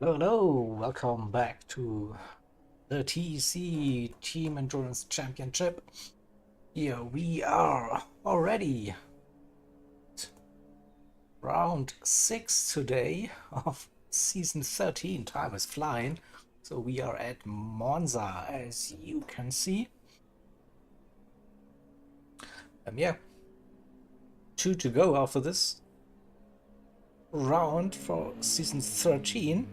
Hello, welcome back to the TEC Team Endurance Championship. Here we are already round 6 today of season 13. Time is flying. So we are at Monza, as you can see. Yeah, 2 to go after this round for season 13.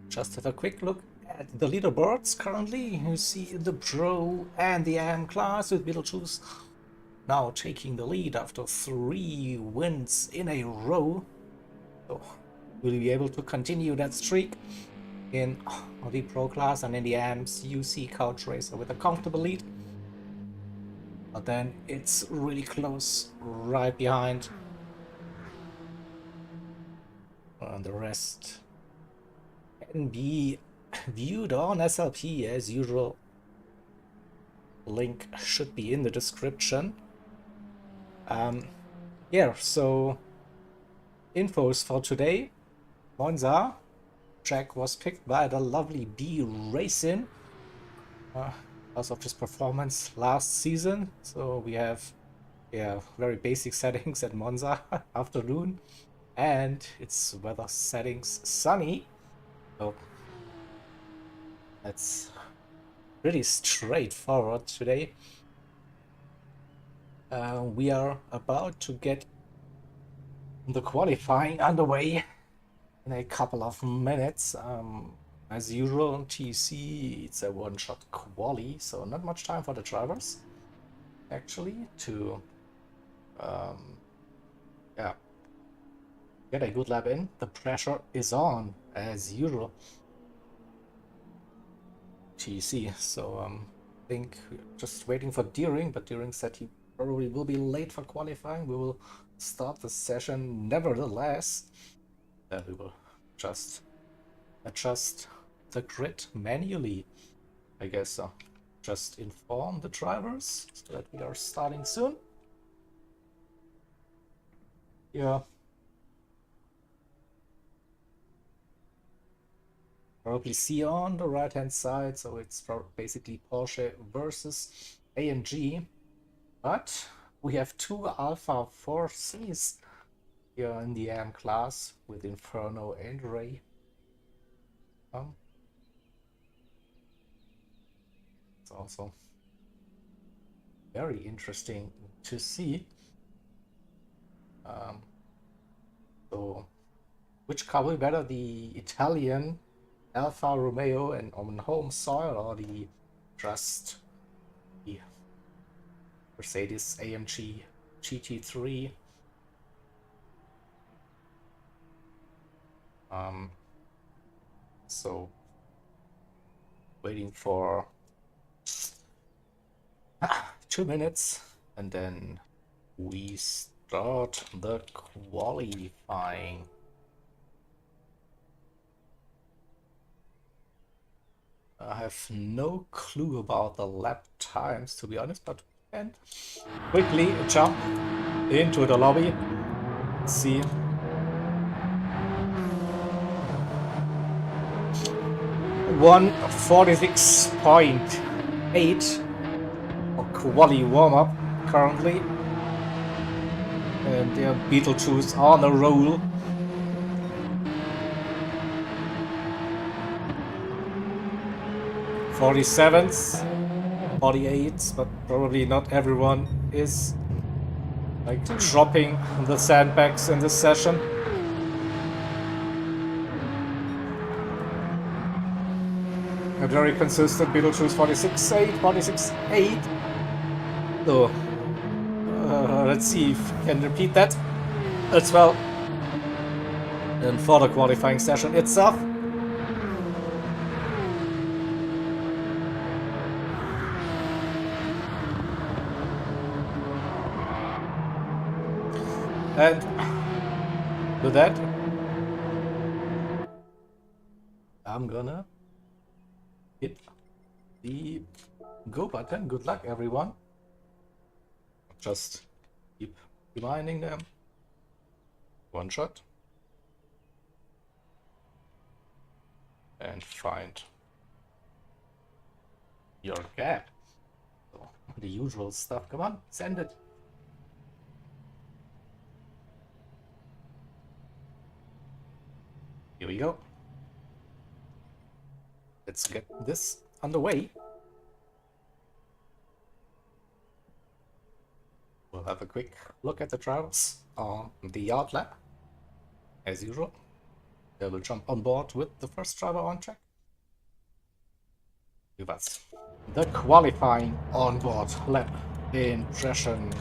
Just have a quick look at the leaderboards currently. You see the Pro and the AM class with Beetlejuice now taking the lead after 3 wins in a row. So will you be able to continue that streak in the Pro class? And in the AMs you see Couch Racer with a comfortable lead. But then it's really close right behind. And the rest can be viewed on SLP as usual. Link should be in the description. Yeah, so infos for today. Monza track was picked by the lovely B Racing because of his performance last season. So we have very basic settings at Monza afternoon, and its weather settings sunny. So that's pretty straightforward today. We are about to get the qualifying underway in a couple of minutes. As usual on TC, it's a one-shot quali, so not much time for the drivers actually to get a good lap in. The pressure is on as usual. TC, so I think we're just waiting for Deering, but Deering said he probably will be late for qualifying. We will start the session nevertheless. Then we will just adjust the grid manually, I guess. So just inform the drivers so that we are starting soon. Yeah. Probably see on the right hand side, so it's basically Porsche versus AMG. But we have 2 Alpha 4Cs here in the AM class with Inferno and Ray. It's also very interesting to see. So which car will be better, the Italian Alfa Romeo and on home soil, or the Mercedes AMG GT3? So waiting for 2 minutes and then we start the qualifying. I have no clue about the lap times, to be honest, but we can quickly jump into the lobby. Let's see. 1:46.8 for quali warm-up currently. And their Beetlejuice on a roll. '47s, '48s, but probably not everyone is like dropping the sandbags in this session. A very consistent Beetlejuice 46.8, 46.8. So let's see if we can repeat that as well. And for the qualifying session itself. And with that, I'm gonna hit the go button. Good luck, everyone. Just keep reminding them. One shot. and find your gap. So, the usual stuff. Come on, send it. Here we go. Let's get this underway. We'll have a quick look at the drivers on the yard lap, as usual. They will jump on board with the first driver on track. Give us the qualifying onboard lap impression.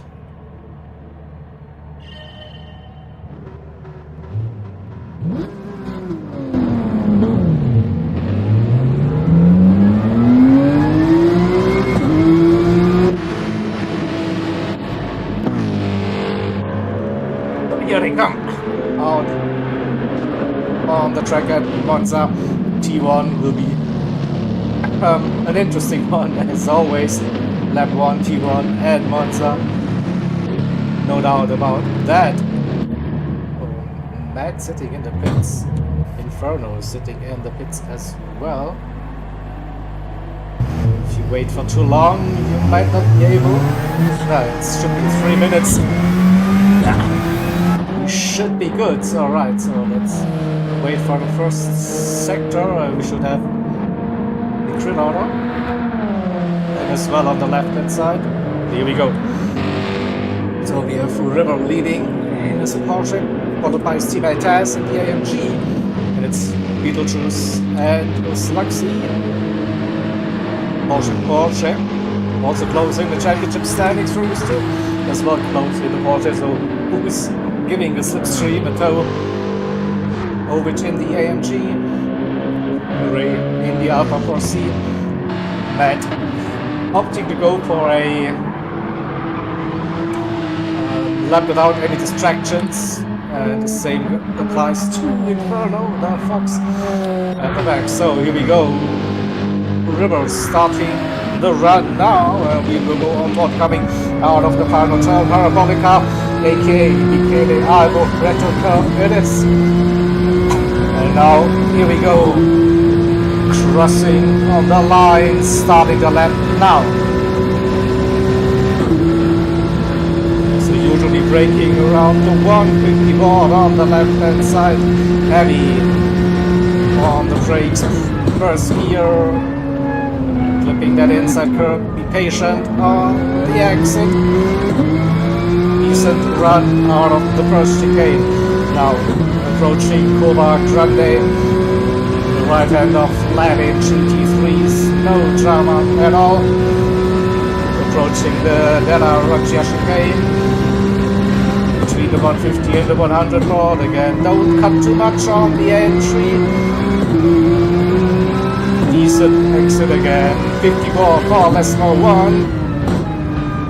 Here they come out on the track at Monza. T1 will be an interesting one, as always. Lap 1, T1 at Monza. No doubt about that. Oh, Matt sitting in the pits. Inferno is sitting in the pits as well. If you wait for too long, you might not be able. No, it should be 3 minutes. We should be good. Alright, so let's wait for the first sector. We should have the grid order. And as well on the left hand side. Here we go. So we have River leading in his Porsche, followed by Steve Taz in the AMG. And it's Beetlejuice and Sluxy. Porsche. Also closing the championship standings for us too. As well closing the Porsche, so who's giving a slipstream a tow? Ovich in the AMG, Ray in the Alpha 4C, Matt opting to go for a lap without any distractions. The same applies to Inferno, the Fox at the back. So here we go. River starting the run now. We will go on board coming out of the final turn. Parabolica, aka BKD Albo Retro Curve it is. And now here we go. Crossing on the line, starting the lap now. So usually braking around the 150 board on the left hand side. Heavy on the brakes. First gear. Clipping that inside curve, be patient on the exit. Decent run out of the first chicane. Now approaching Cova Grande, the right hand of Latin GT3s, no drama at all. Approaching the Della Roccia chicane. Between the 150 and the 100 board again. Don't cut too much on the entry. Decent exit again, 54 for less more 1.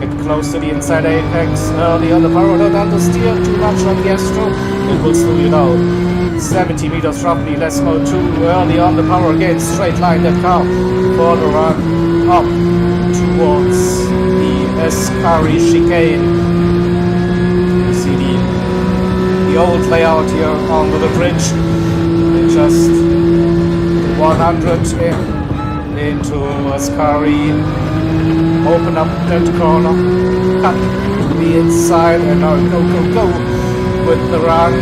Get close to the inside apex, early on the power, don't understeer too much on the Astro, it will slow you down. 70 meters roughly, less more 2, early on the power again, straight line that car for the run up towards the Escari chicane. You see the old layout here under the bridge, just 100 into Ascari, open up that corner, cut the inside, and now go with the run,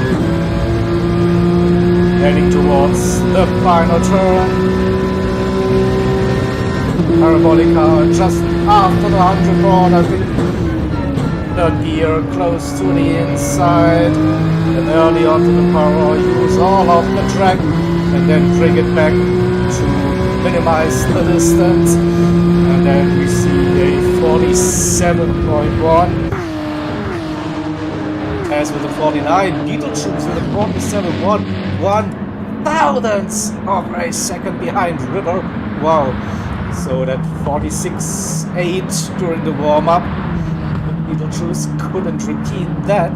heading towards the final turn. Parabolica just after the 100 board, I think. Third gear close to the inside, and early onto the power, use all of the track. And then bring it back to minimize the distance. And then we see a 47.1. Taz with a 49. Beetlejuice with a 47.1. 1 thousandths of a second behind River. Wow. So that 46.8 during the warm-up. Beetlejuice couldn't repeat that.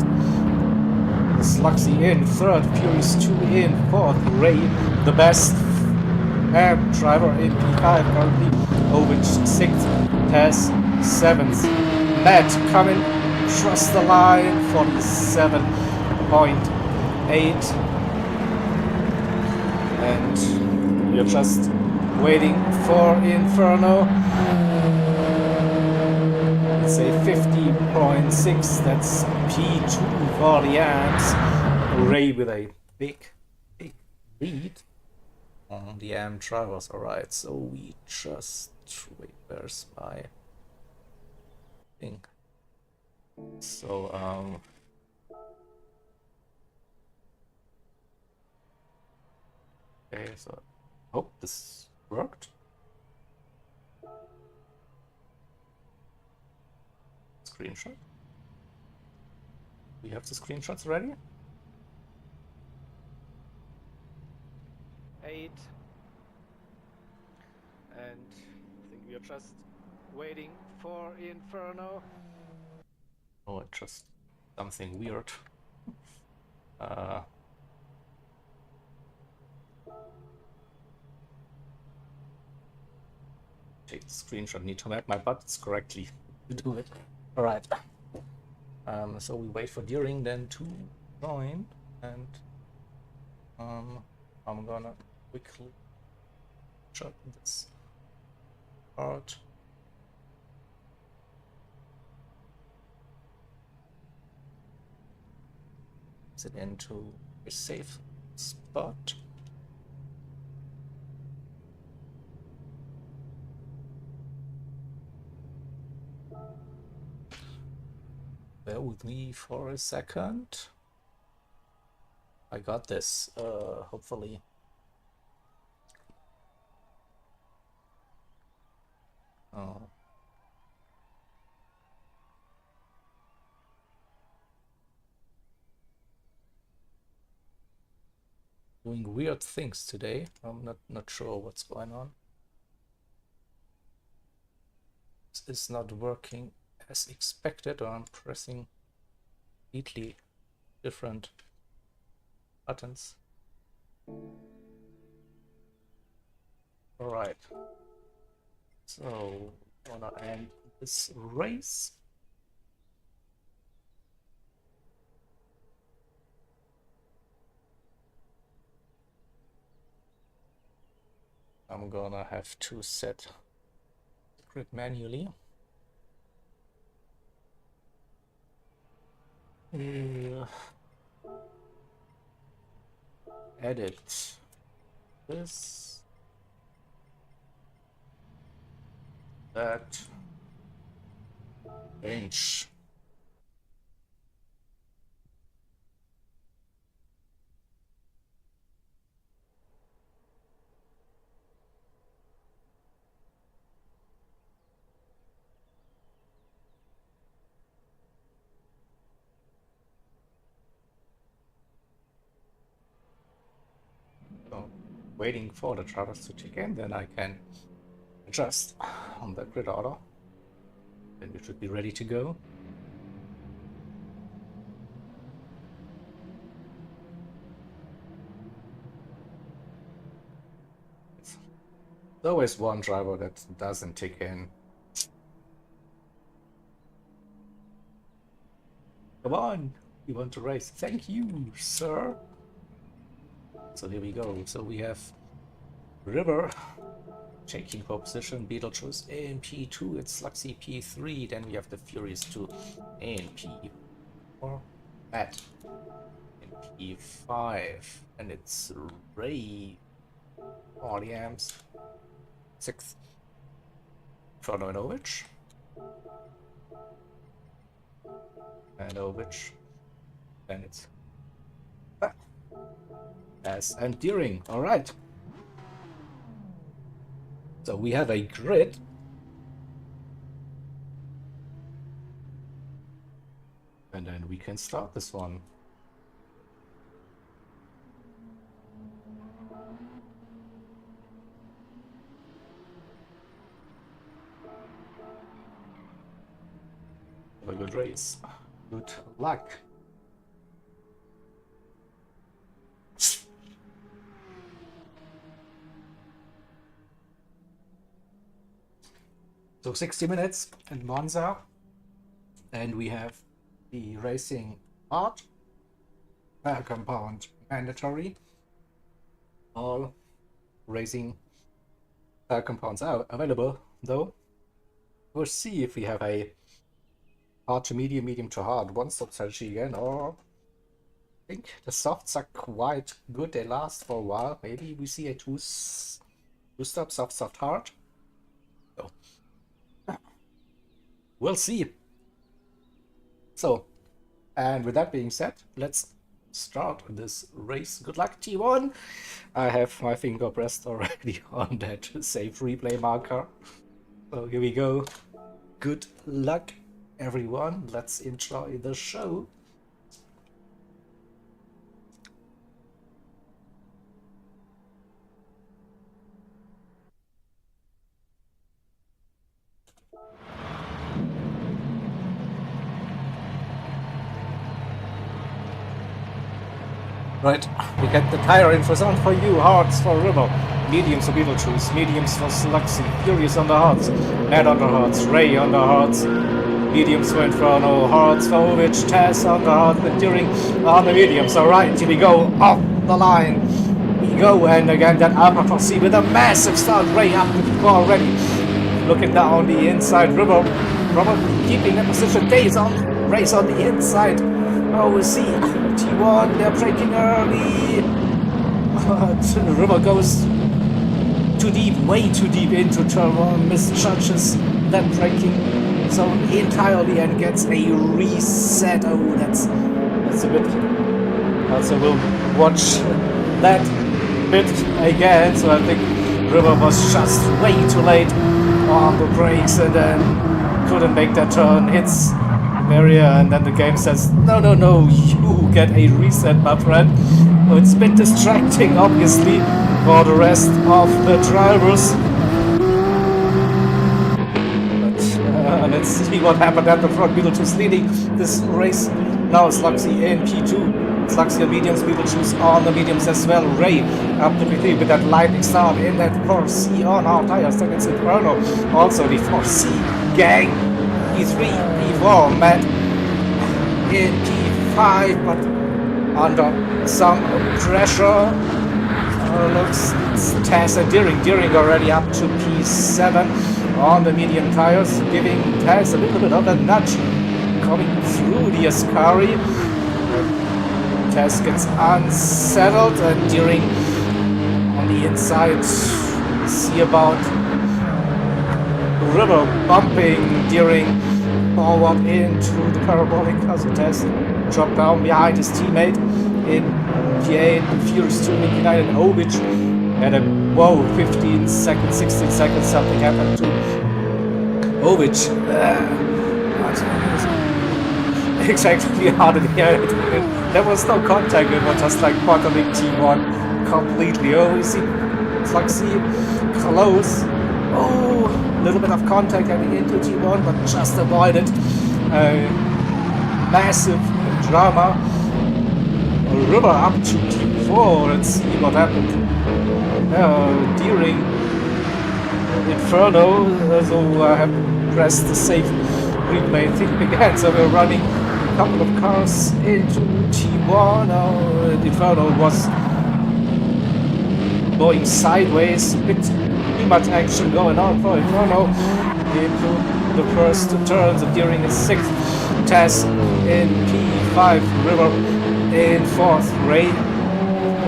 Sluxy in third, Furious 2 in fourth, Ray the best driver in P5 currently, Ovich 6th, Taz 7th, Matt coming across the line, 47.8, and We are just waiting for Inferno. Let's say 50.6, that's P2 for the amps. Ray with a big lead on the amp drivers. Alright, so we just wait, where's my thing? So okay, so hope this worked. Screenshot. We have the screenshots ready. 8, and I think we are just waiting for Inferno. Oh, it's just something weird. Take the screenshot. Need to map my buttons correctly to do it. All right. So we wait for Deering then to join, and I'm gonna quickly shut this part. It into a safe spot. Bear with me for a second. I got this, hopefully. Oh. Doing weird things today. I'm not sure what's going on. This is not working as expected, or I'm pressing completely different buttons. All right. So I'm gonna end this race. I'm gonna have to set the grid manually. Edit this, that, change. So waiting for the drivers to check in, then I can adjust on the grid order. Then we should be ready to go. There's always one driver that doesn't tick in. Come on, you want to race? Thank you, sir. So here we go. So we have River taking pole position, Beetlejuice in P2, it's Sluxy P3, then we have the Furious 2 in P4, Matt in P5, and it's Ray, all the amps, 6th, Inferno and Ovich, and Ovich, then it's S and Deering, alright. So we have a grid. And then we can start this one. Have a good race. Good luck. So 60 minutes in Monza, and we have the racing art, compound mandatory, all racing compounds are available, though. We'll see if we have a hard to medium, medium to hard one-stop strategy again, or I think the softs are quite good. They last for a while. Maybe we see a two-stop soft, soft, hard. So we'll see. So, and with that being said, let's start this race. Good luck, T1. I have my finger pressed already on that save replay marker. So here we go. Good luck, everyone. Let's enjoy the show. Right, we get the tire info sound for you, hearts for River, mediums for Beetlejuice, mediums for Sluxy, Furious on the hearts, Mad on the hearts, Ray on the hearts, mediums for Inferno, hearts for Ovich, Tess on the heart, Enduring on the mediums. Alright, here we go, off the line. We go, and again that Alpha for C with a massive start, Ray up to the core already. Looking down the inside, River keeping that position, Days on, Ray's on the inside. Oh, we see T1, they're braking early. River goes too deep, way too deep into turn one, misjudges that braking zone entirely and gets a reset. Oh, that's a bit. Also, we'll watch that bit again. So I think River was just way too late on the brakes and then couldn't make that turn. Hits barrier, and then the game says, no, you get a reset, my friend. Oh, it's a bit distracting, obviously, for the rest of the drivers. But let's see what happened at the front. Beetlejuice leading this race. Now Sluxy in P2. Sluxy on mediums, Beetlejuice on the mediums as well. Ray up to P3 with that lightning start in that 4C on our tires. Then it's Inferno. Also the 4C gang. P3, P4, Matt in P5, but under some pressure. Looks Tess and Deering already up to P7 on the medium tires, giving Tess a little bit of a nudge coming through the Ascari. Tess gets unsettled, and Deering on the inside. See about River bumping Deering forward into the parabolic. Tess dropped down behind his teammate in P8, Furious 2 in P9, and Ovich had a 15 seconds, 16 seconds, something happened to Ovich. Exactly hard in the air. There was no contact, it was just like bottling T1 completely. Oh, you see Sluxy close. Oh, a little bit of contact getting into T1, but just avoided. Massive drama. River up to T4. Let's see what happened. Deering Inferno. So I have pressed the save replay thing again. So we're running a couple of cars into T1. Inferno was going sideways. Too much action going on for Inferno into the first turns. Deering is 6th, Tess in P5, River in 4th, Ray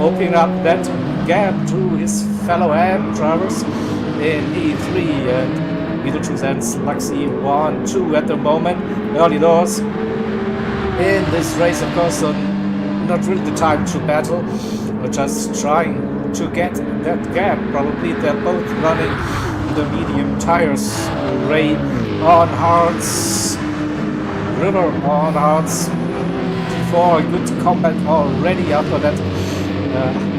opening up that gap to his fellow AM drivers in E3, and Beetlejuice and Sluxy 1-2 at the moment. Early doors in this race, of course, so not really the time to battle, but just trying to get that gap. Probably they're both running the medium tires. Ray on hards, River on hards. Before a good combat already after that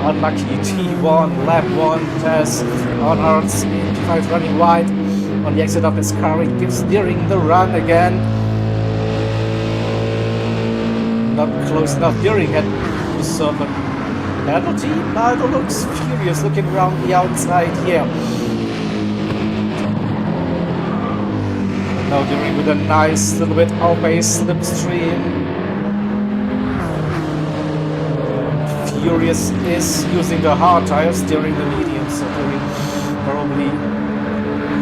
unlucky T1 lap 1 Tess on hards. P5 running wide on the exit of his car. He gives Deering the run again. Not close enough. Deering had to serve a penalty. Neither looks furious looking around the outside here. Now Deering with a nice little bit off-base slipstream. Furious is using the hard tires, Deering the medium. So Diri probably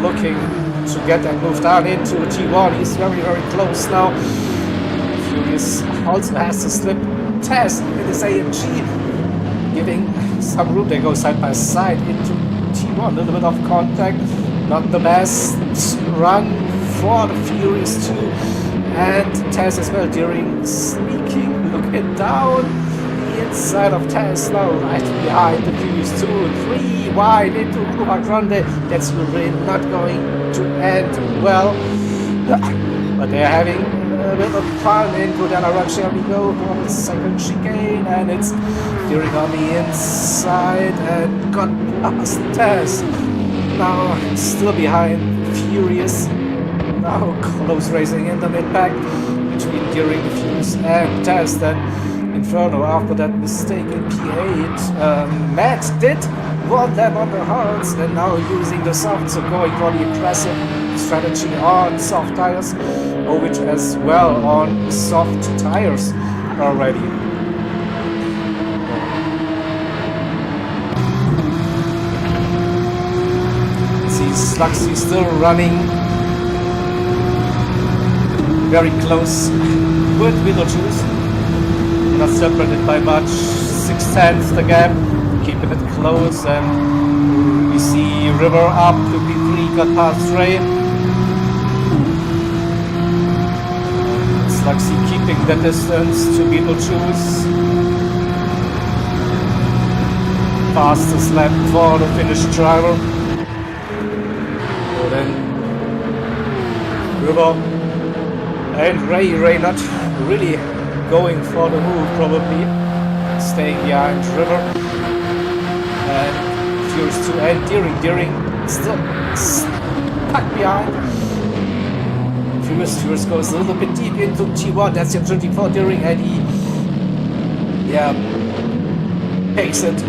looking to get that move down into T1. He's very, very close now. Furious also has to slip test in his AMG, giving some room. They go side by side into T1. A little bit of contact. Not the best run for the Furious 2. And Tess as well during sneaking, looking down the inside of Tess now, right behind the Furious 2, 3 wide into Cuba Grande. That's really not going to end well. But they're having a bit of fun into Della Rocha. We go for the second chicane, and it's during on the inside and got past Tess. Now still behind Furious. Now close racing in the mid-pack between Gearing, the Fuse and Test. And Inferno after that mistake in P8. Matt did want them on the hards and now using the soft, so going for the aggressive strategy on soft tires, which as well on soft tires already. See Sluxy still running very close with Beetlejuice, not separated by much, 6/10 the gap, keeping it close, and we see River up to P3, got past Ray. Sluxy keeping the distance to Beetlejuice. Fastest lap for the Finnish driver. So then River and Ray not really going for the move, probably staying behind River. And Furious 2 and Deering still stuck behind. Furious goes a little bit deep into T1, that's your 24 Deering, and he takes it.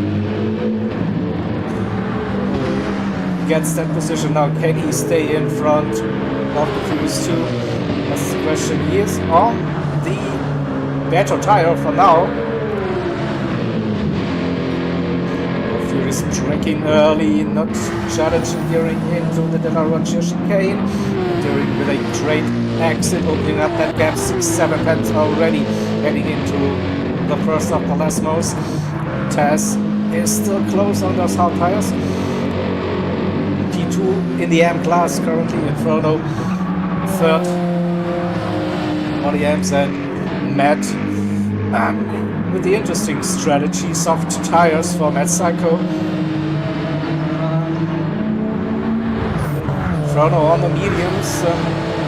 Gets that position now. Can he stay in front of the Furious 2? That's the question. He is on the better tire for now. Furious tracking early, not challenging Deering into the De La Rocha chicane. Deering with a great exit, opening up that gap, 6-7 tenths already, heading into the first of the Lesmos. Tess is still close on those hard tires. P2 in the M class currently, Inferno third on the M's, and Matt with the interesting strategy, soft tires for Matt Psycho. Inferno on the mediums,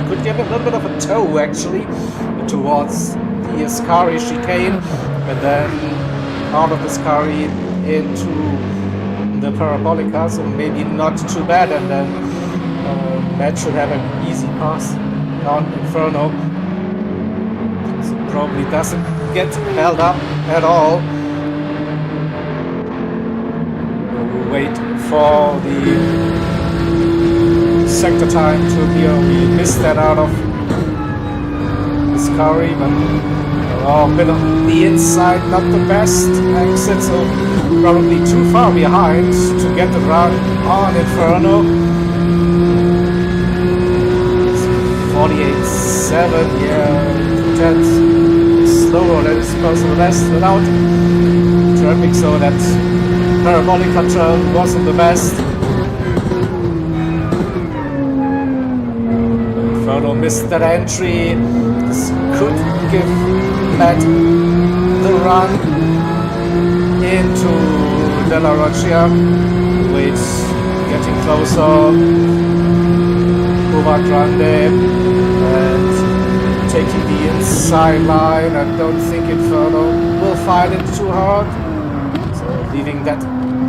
could give a little bit of a toe actually towards the Ascari chicane, and then out of the Ascari into the Parabolica, so maybe not too bad, and then Matt should have an easy pass on Inferno. So probably doesn't get held up at all. We'll wait for the sector time to appear. We missed that out of Ascari, but a bit on the inside, not the best exit, so probably too far behind to get the run on Inferno. 48.7, tenths slower than it's supposed to last without traffic, so that parabolic control wasn't the best. Inferno missed that entry. This could give Matt the run into De La Rocha. Wait, getting closer. Cuba Grande and taking the inside line. I don't think Inferno will find it too hard. So leaving that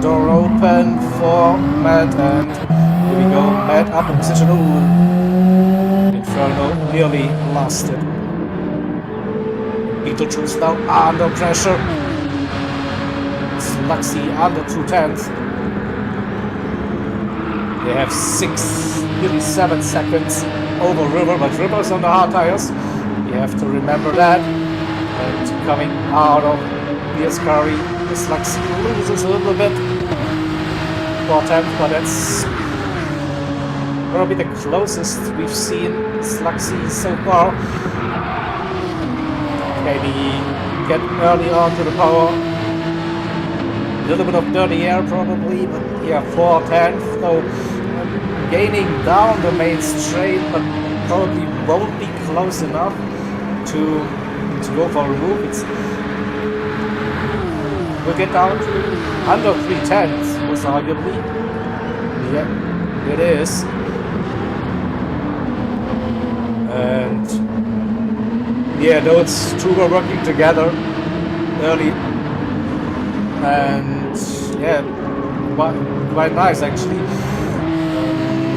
door open for Matt, and here we go. Matt up in position. Ooh. Inferno nearly lost it. Beetlejuice now under pressure. Sluxy under 2/10. They have nearly 7 seconds over River, but River's on the hard tires. You have to remember that. And coming out of the Ascari, Sluxy loses a little bit. 4/10, but that's probably the closest we've seen Sluxy so far. Maybe get early on to the power. A little bit of dirty air probably, but yeah, 4/10. So gaining down the main straight, but probably won't be close enough to go for a move. We'll get down to under 3/10, most arguably. Yeah, it is. And yeah, those two were working together early. And yeah, quite nice actually.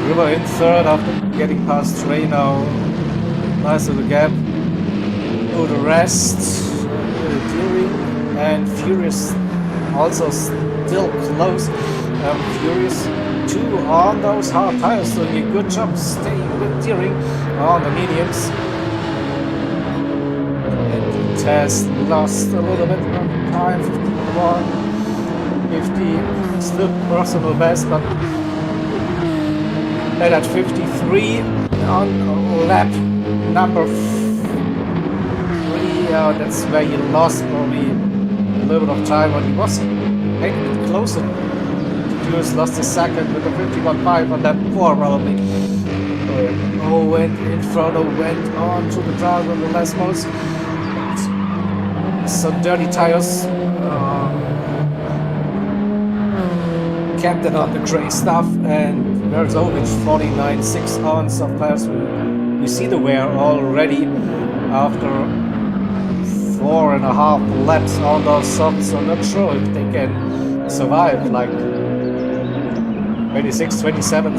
River in third after getting past Ray now. Nice little gap. Oh, the rest. Deering and Furious also still close. Furious 2 on those hard tires, doing a good job staying with Deering on the mediums. And Test lost a little bit of time, 51, 50, still personal best, but at 53 on lap number 3. That's where he lost probably a little bit of time, but he was making it closer. Furious lost a second with a 51.5 on lap 4 probably. Oh, went Inferno went on to the ground on the last most. Some dirty tires. Kept it on the gray stuff, and there's only 49.6 on soft tires. We see the wear already after 4.5 laps on those softs. So I'm not sure if they can survive like 27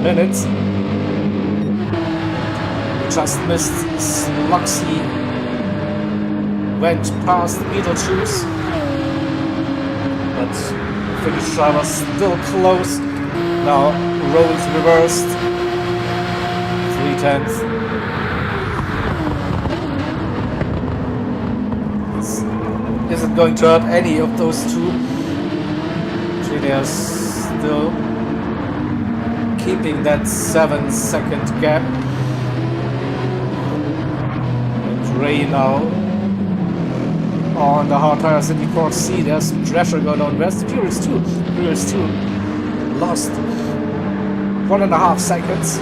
minutes. Just missed Sluxy, went past Beetlejuice, but finish driver still close. Now rolls reversed. 3/10. Isn't going to hurt any of those two. They are still keeping that 7-second gap. And Ray now on the hard tires in the 4C. There's pressure going on. Where's the Furious 2? Furious 2 lost 1.5 seconds.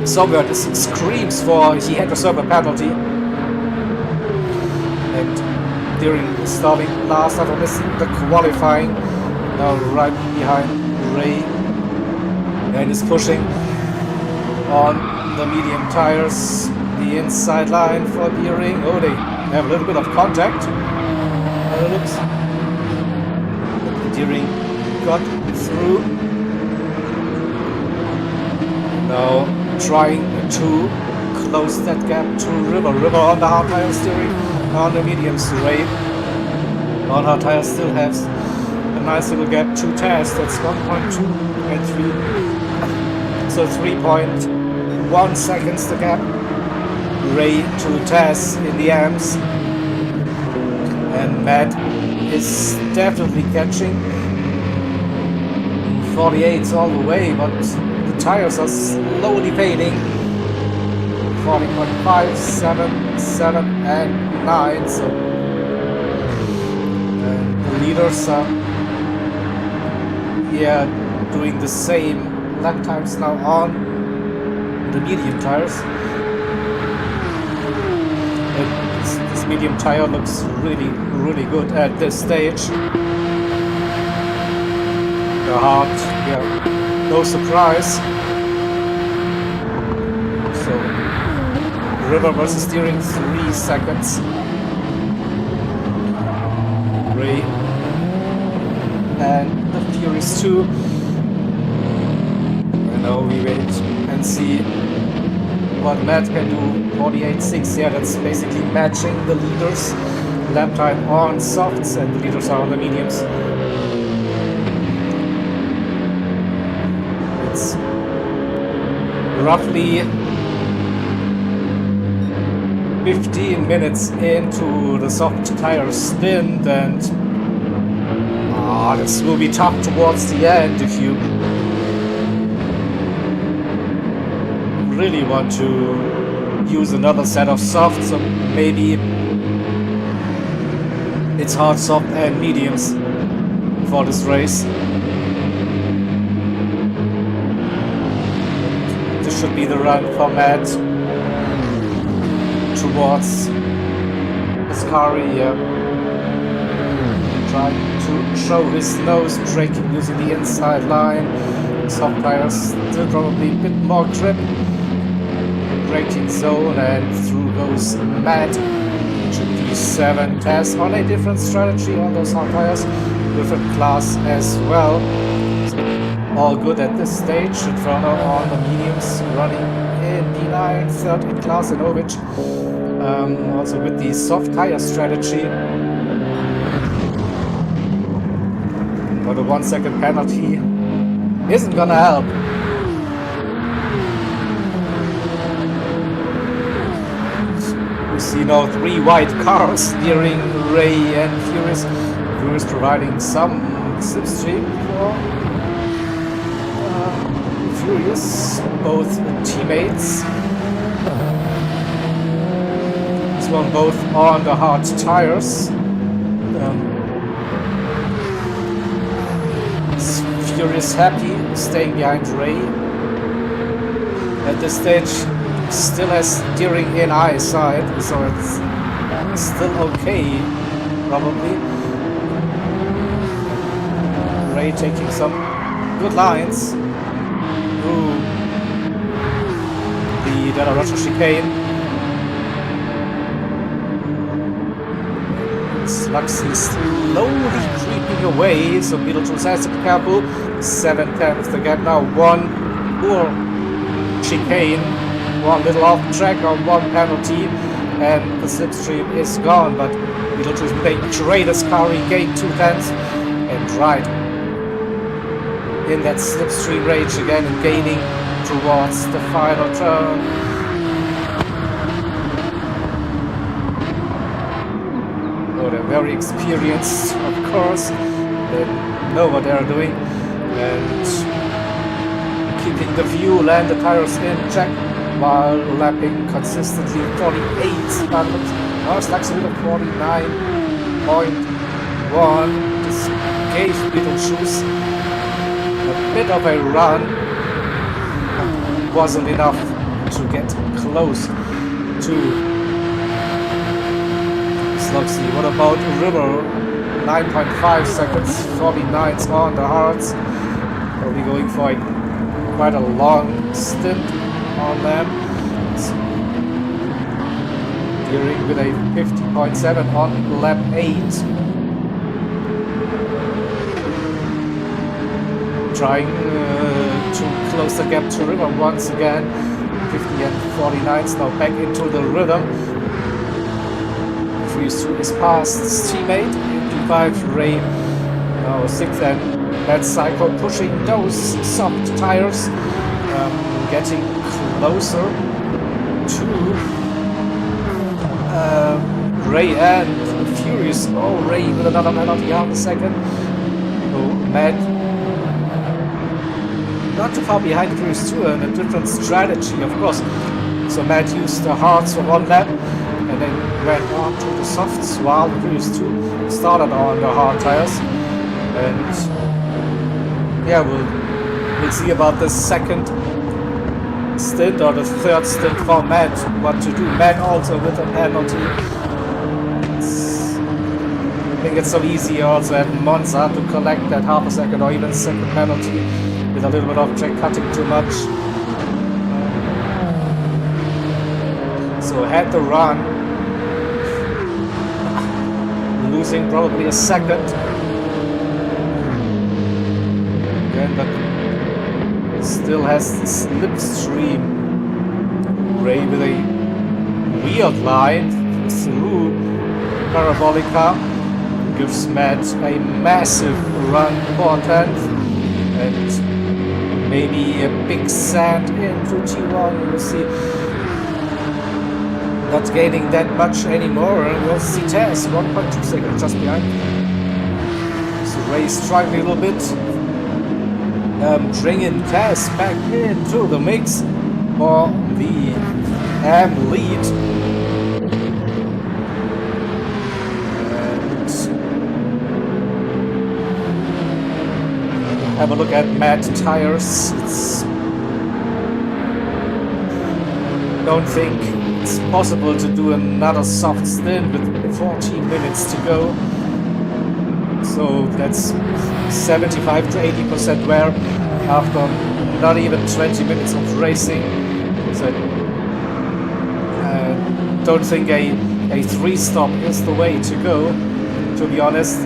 Somewhere this screams for he had to serve a penalty. And during starting last after missing the qualifying, now right behind Ray, and is pushing on the medium tires, the inside line for Deering. Oh, they have a little bit of contact. It looks. Deering got through. Now trying to close that gap to River. River on the hard tires, Deering on the mediums. Ray on hard tires still has a nice little gap to Test. That's 1.2 and 3. So 3.1 seconds the gap. Ray to Tess in the amps, and Matt is definitely catching 48s all the way, but the tires are slowly fading. 40.5, 7, 7 and 9. So the leaders are doing the same lap times now on the medium tires. This medium tire looks really, really good at this stage. The hard, no surprise. So, River versus Deering, 3 seconds. Ray and the Furious 2. And now we wait and see what Matt can do. 48.6, that's basically matching the leaders. Lap time on softs and the leaders are on the mediums. It's roughly 15 minutes into the soft tire stint, and This will be tough towards the end if you really want to use another set of softs, so maybe it's hard, soft and mediums for this race. This should be the run for Matt towards Ascari here. Trying to show his nose, braking using the inside line. Soft tires, still probably a bit more grip. Braking zone, and through goes Matt. Should be 7 tests on a different strategy on those hard tires, different class as well. So all good at this stage. Inferno on the mediums, running in D9, third in class in Ovic. Also with the soft tire strategy. But a 1 second penalty isn't gonna help. We see now 3 white cars steering Ray and Furious. Furious providing some slipstream for Furious, both teammates. This one both on the hard tires. Furious happy, staying behind Ray. At this stage, still has steering in eyesight, so it's still okay, probably. Ray taking some good lines through the Della Rocha chicane. Sluxy slowly creeping away, so Beetlejuice has to be careful. 7/10 the gap now, 1 poor chicane, 1 little off track on 1 penalty, and the slipstream is gone. But Beetlejuice with a great Ascari gain 2/10 and right in that slipstream range again and gaining towards the final turn. Oh, they're very experienced, of course. They know what they're doing. And keeping the fuel and the tires in check while lapping consistently 48. Now Sluxy with a 49.1. This gave Beetlejuice a bit of a run, but wasn't enough to get close to Sluxy. What about River? 9.5 seconds, 49s on the hards. Probably going for quite a long stint on them. Steering with a 50.7 on lap 8. Trying to close the gap to River once again. 50 and 49s now back into the rhythm. Freeze is past his teammate. 55 Ray now 6th, and that cycle pushing those soft tires, getting closer to Ray and Furious. Oh, Ray with another penalty half a second. Oh, Matt not too far behind Furious 2, and a different strategy, of course. So Matt used the hards for 1 lap and then went on to the softs while Furious 2 started on the hard tires. And yeah, we'll see about the second stint or the third stint for Matt, what to do. Matt also with a penalty. I think it's so easy also at Monza to collect that half a second or even second penalty with a little bit of track cutting too much. So had the run, losing probably a second. Again, but still has the slipstream. Ray with a weird line through Parabolica gives Matt a massive run for 10th, and maybe a big sand into T1. We'll see. Not gaining that much anymore. We'll see Tess 1.2 seconds just behind. So Ray struggling a little bit. Bringing Tess back into the mix for the AM lead. And have a look at Matt tires. Don't think it's possible to do another soft stint with 14 minutes to go. So that's 75 to 80% wear after not even 20 minutes of racing. So don't think a 3-stop is the way to go, to be honest.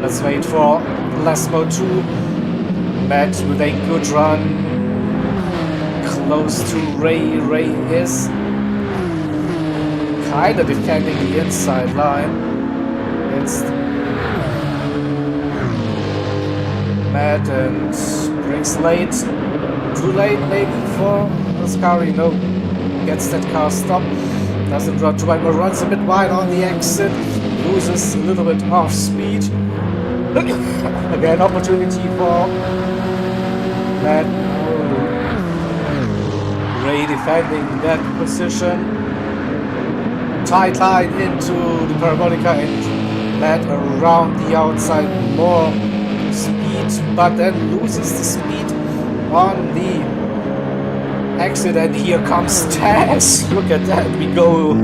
Let's wait for Lasmo 2. Matt with a good run, close to Ray. Ray is kind of defending the inside line. It's Matt and brings late. Too late maybe for Ascari. No, gets that car stopped. Doesn't run too wide, but runs a bit wide on the exit. Loses a little bit off speed. Again, opportunity for Matt. Ray defending that position. Tight line into the Parabolica and Matt around the outside, more speed, but then loses the speed on the exit, and here comes Taz. Look at that, we go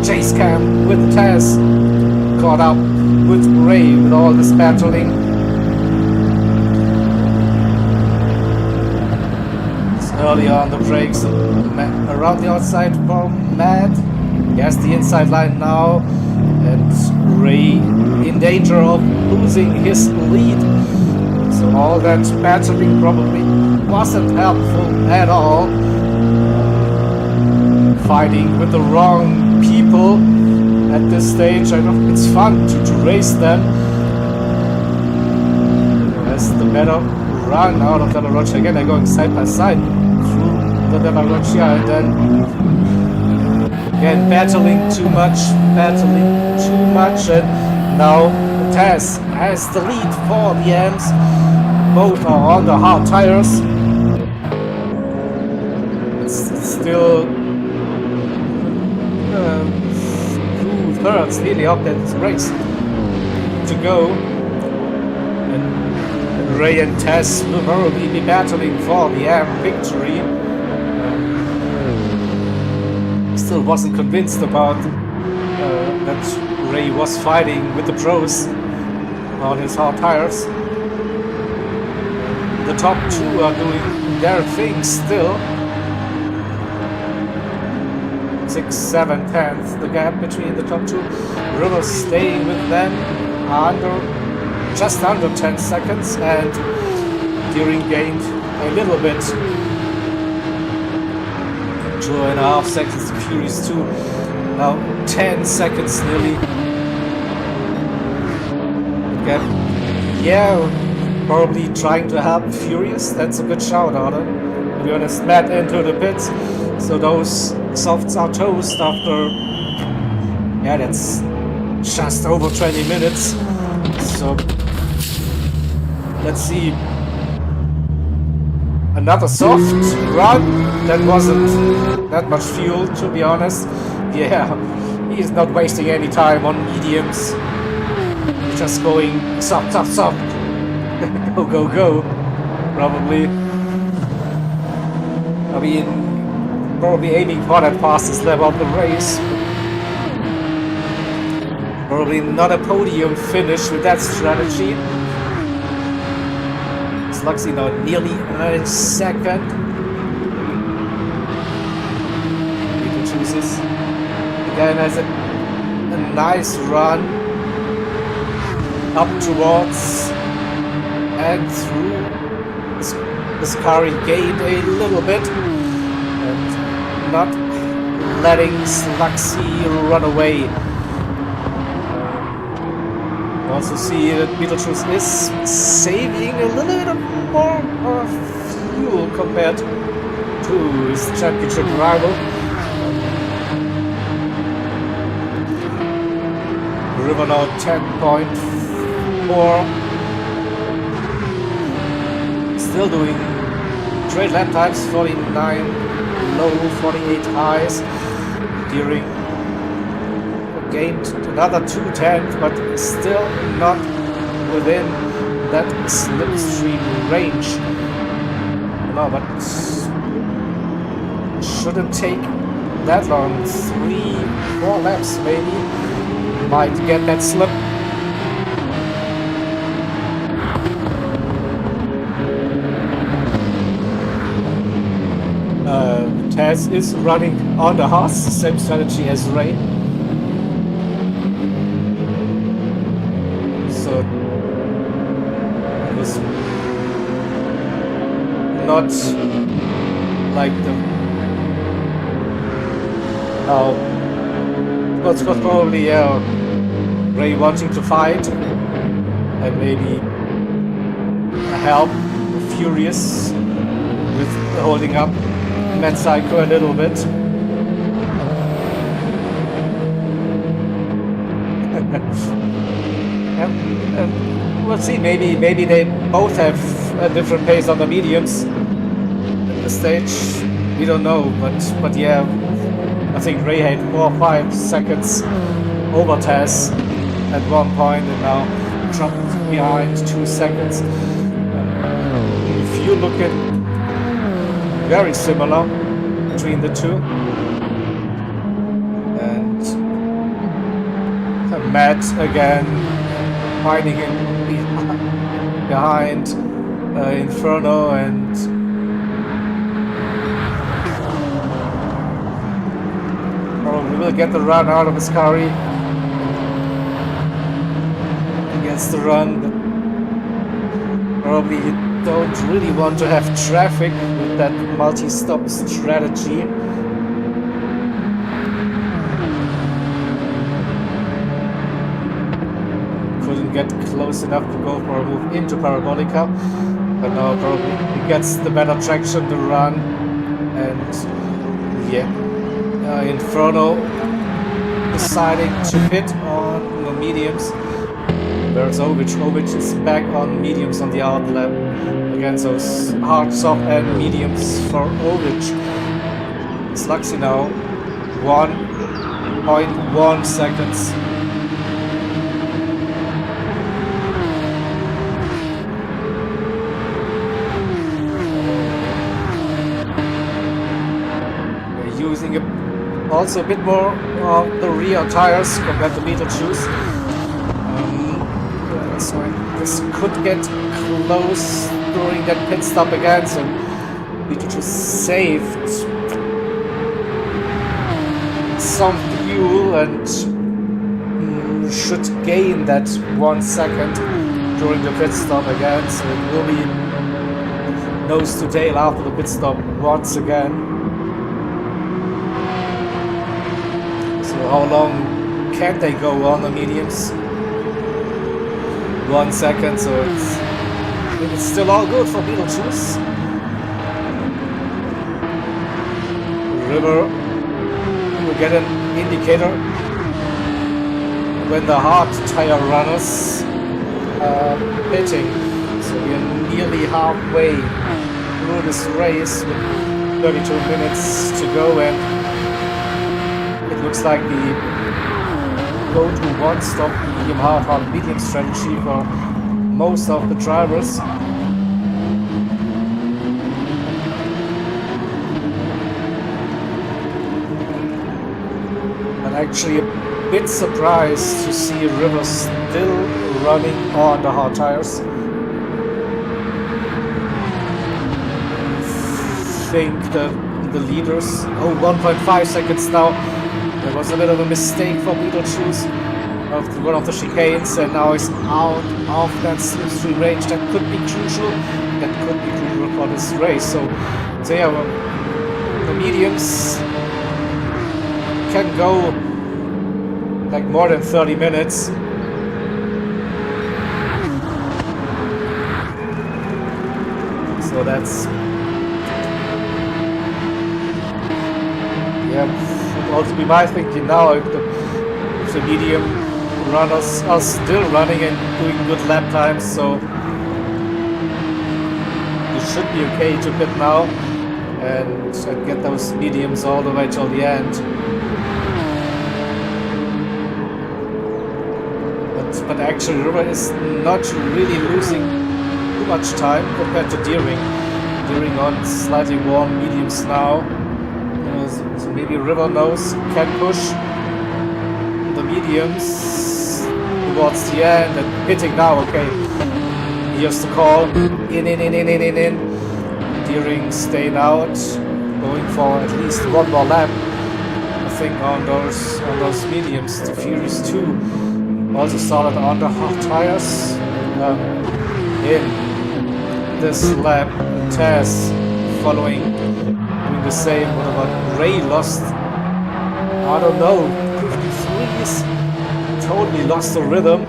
chase cam with Taz, caught up with Ray with all this battling. It's early on the brakes, around the outside for Matt. He has the inside line now, and Ray in danger of losing his lead. So all that battling probably wasn't helpful at all. Fighting with the wrong people at this stage. I know it's fun to race them. That's the better run out of De La Rocha. Again, they're going side by side through the De La Rocha, and then again battling too much, and now Taz has the lead for the Ams. Both are on the hard tires. It's still 2/3 nearly up that race to go. And Ray and Taz will probably be battling for the Am victory. Still wasn't convinced about that Ray was fighting with the pros on his hard tires. The top two are doing their thing still. 6, 7, 10th, the gap between the top two. River staying with them just under 10 seconds, and Deering gained a little bit. 2.5 seconds to Furious 2. Now 10 seconds nearly. Again, yeah, probably trying to help Furious. That's a good shout out. To be honest, Matt into the pits. So those softs are toast after, yeah, that's just over 20 minutes. So let's see. Another soft run. That wasn't that much fuel, to be honest. Yeah, he's not wasting any time on mediums. He's just going soft. Go, go, go. Probably. I mean, probably aiming for that fastest lap of the race. Probably not a podium finish with that strategy. Slugsy now nearly a second. He chooses. Again has a nice run up towards and through. This car gained a little bit and not letting Slugsy run away. Also see that Beetlejuice is saving a little bit more of fuel compared to his championship rival. River now 10.4 still doing great lap times, 49 low, 48 highs, during gained another 2/10, but still not within that slipstream range. No, but shouldn't take that long. 3-4 laps maybe might get that slip. Taz is running on the Haas, same strategy as Ray. So it was not like the was probably Ray wanting to fight and maybe help Furious with holding up Matt Psycho a little bit. We'll see. Maybe they both have a different pace on the mediums at the stage. We don't know, but yeah, I think Ray had 4 or 5 seconds over Taz at one point, and now dropped behind 2 seconds. If you look at very similar between the two, and Matt again finding him behind Inferno, and probably will get the run out of his car. He gets the run, but probably you don't really want to have traffic with that multi-stop strategy. Couldn't get close enough to go for a move into Parabolica, but now probably he gets the better traction to run, and yeah, Inferno deciding to hit on the mediums. Whereas Ovic is back on mediums on the outlap. Again, those hard, soft, and mediums for Ovic. Sluxy now, 1.1 seconds. We're using also a bit more of the rear tires compared to Beetlejuice. So this could get close during that pit stop again, so Beetlejuice saved some fuel and should gain that 1 second during the pit stop again, so it will be nose to tail after the pit stop once again. So how long can they go on the mediums? 1 second, so it's still all good for Beetlejuice. River will get an indicator when the hard tire runners are pitting. So we are nearly halfway through this race with 32 minutes to go, and it looks like the go to one-stop medium, hard, medium strategy for most of the drivers. I'm actually a bit surprised to see River still running on the hard tires. I think that the leaders, 1.5 seconds now. There was a bit of a mistake for Beetlejuice after one of the chicanes, and now he's out of that slipstream range. That could be crucial. That could be crucial for this race. So yeah, the mediums can go like more than 30 minutes. So that's also be my thinking now. If the medium runners are still running and doing good lap times, so you should be okay to pit now and get those mediums all the way till the end. But actually River is not really losing too much time compared to Deering. Deering on slightly warm mediums now. So maybe River knows can push the mediums towards the end and pitting now. Okay, here's the call. In. Deering staying out, going for at least one more lap. I think on those mediums. The Furious 2 also started on the hard tires in this lap. Tess following, doing the same. What about Ray? Lost, I don't know, 53s, totally lost the rhythm.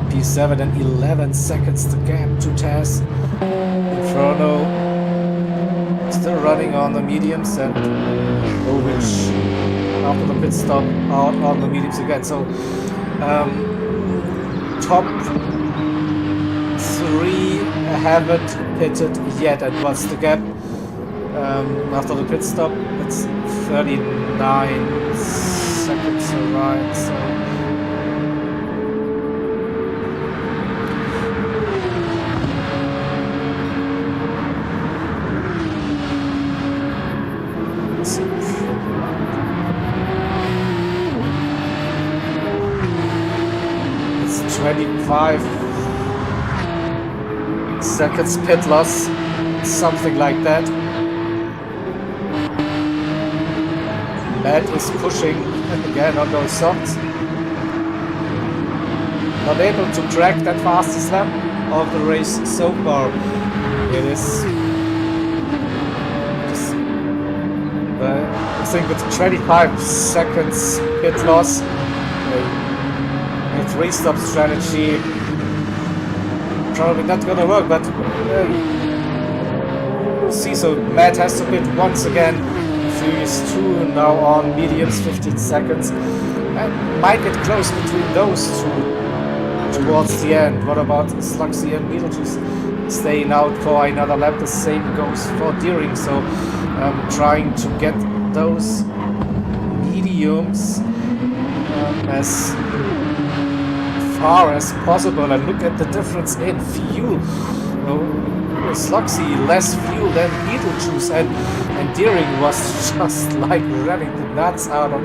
P7 and 11 seconds the gap to Tess. Inferno still running on the mediums, and Ovich after the pit stop out on the mediums again. So top 3 haven't pitted yet. And what's the gap after the pit stop? It's 39 seconds right. So it's 25 seconds pit loss, something like that. Matt is pushing again on those softs. Not able to track that fastest lap of the race so far. It is just, I think with 25 seconds pit loss, a 3-stop strategy probably not gonna work, but we'll see. So Matt has to pit once again. Furious 2 now on mediums, 15 seconds, and might get close between those two towards the end. What about Sluxy and Beetlejuice staying out for another lap? The same goes for Deering. So trying to get those mediums as far as possible, and look at the difference in fuel. Sluxy less fuel than Beetlejuice, and Deering was just like revving the nuts out of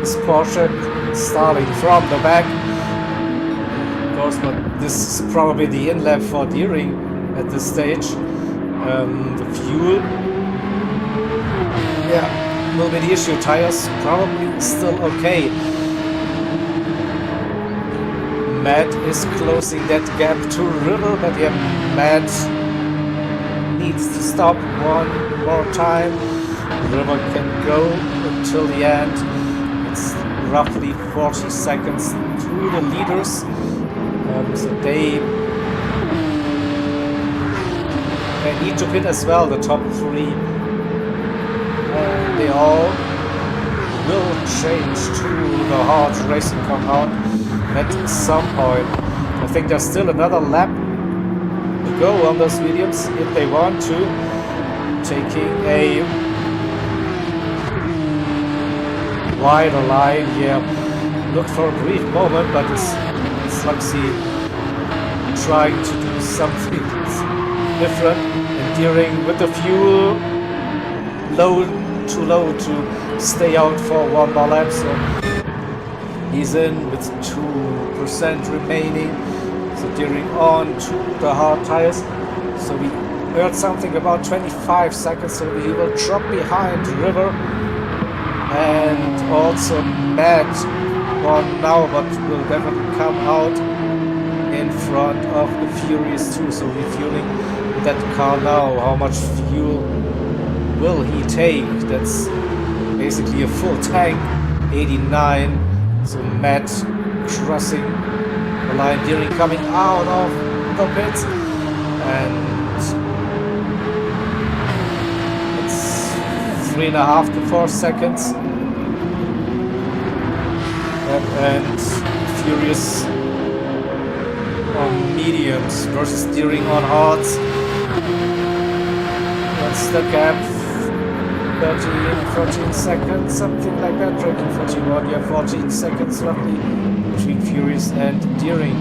his Porsche, starting from the back. Of course, but this is probably the in lap for Deering at this stage. The fuel, yeah, will be the issue. Tires probably still okay. Matt is closing that gap to River, but yeah, Matt needs to stop one more time. River can go until the end. It's roughly 40 seconds to the leaders. So they need to pit as well, the top 3. They all will change to the hard racing compound at some point. I think there's still another lap to go on those mediums if they want to. Taking a wider line here. Looked for a brief moment, but it's Sluxy trying to do something different. And Deering with the fuel too low to stay out for one more lap. So he's in with 2% remaining. So Deering on to the hard tires. So we heard something about 25 seconds, so he will drop behind River. And also Matt on now, but will definitely come out in front of the Furious 2. So refueling that car now. How much fuel will he take? That's basically a full tank, 89. So Matt crossing the line, Deering coming out of the pits, and it's 3.5 to 4 seconds. And Furious on mediums versus steering on hards. What's the gap? 14 seconds, something like that. Braking 41, yeah, 14 seconds roughly between Furious and Deering.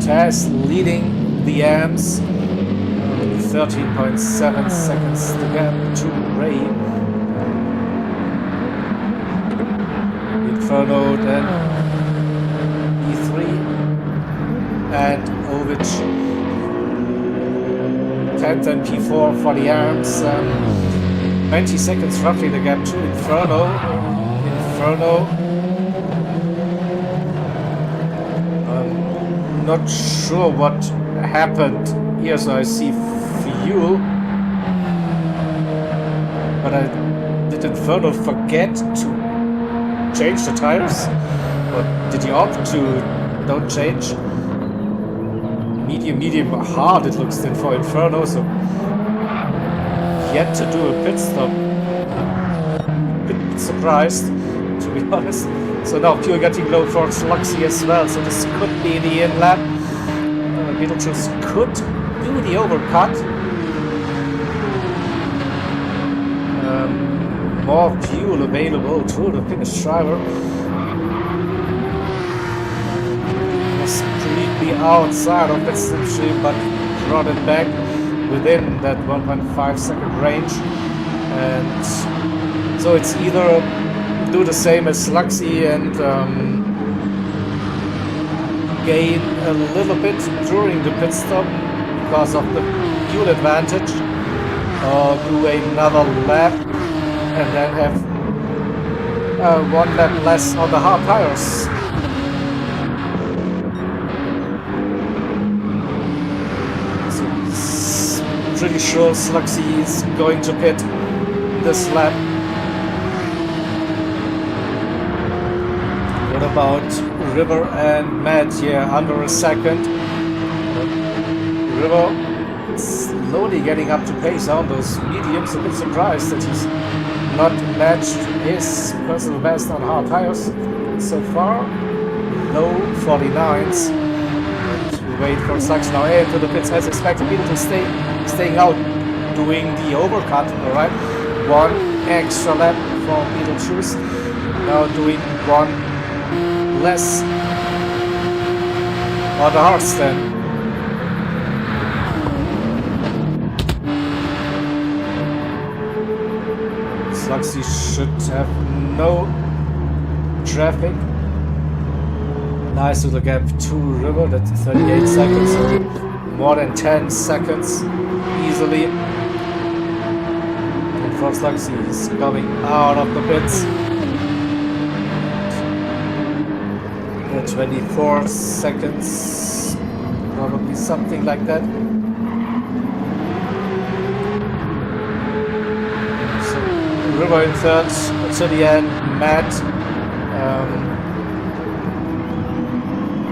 Taz leading the AMs. 13.7 seconds the gap to Ray. Inferno then E3 and Ovich 10th and P4 for the ARMS. 20 seconds roughly the gap to Inferno. Not sure what happened here, so I see fuel, but did Inferno forget to change the tires, or did he opt to don't change? Medium, hard it looks then for Inferno, so yet to do a pit stop. Bit surprised, to be honest. So now fuel getting low for Sluxy as well, so this could be the in lap. Beetlejuice could do the overcut. More fuel available to the Finnish driver. Was completely outside of that slipstream, but brought it back within that 1.5 second range. And so it's either do the same as Sluxy and gain a little bit during the pit stop because of the fuel advantage, or do another lap and then have one lap less on the hard tires. So it's pretty sure Sluxy is going to pit this lap. What about River and Matt here under a second? River slowly getting up to pace on those mediums. A bit surprised that he's not matched his personal best on hard tires so far. Low 49s. And we wait for Sluxy now into the pits as expected. People to staying out, doing the overcut. All right, one extra lap for Beetlejuice. Now doing one less on the hard stand. Sluxy should have no traffic. Nice little gap to River, that's 38 seconds, so more than 10 seconds easily. And for Sluxy, he's coming out of the pits. 24 seconds, probably something like that. So River in third to the end. Matt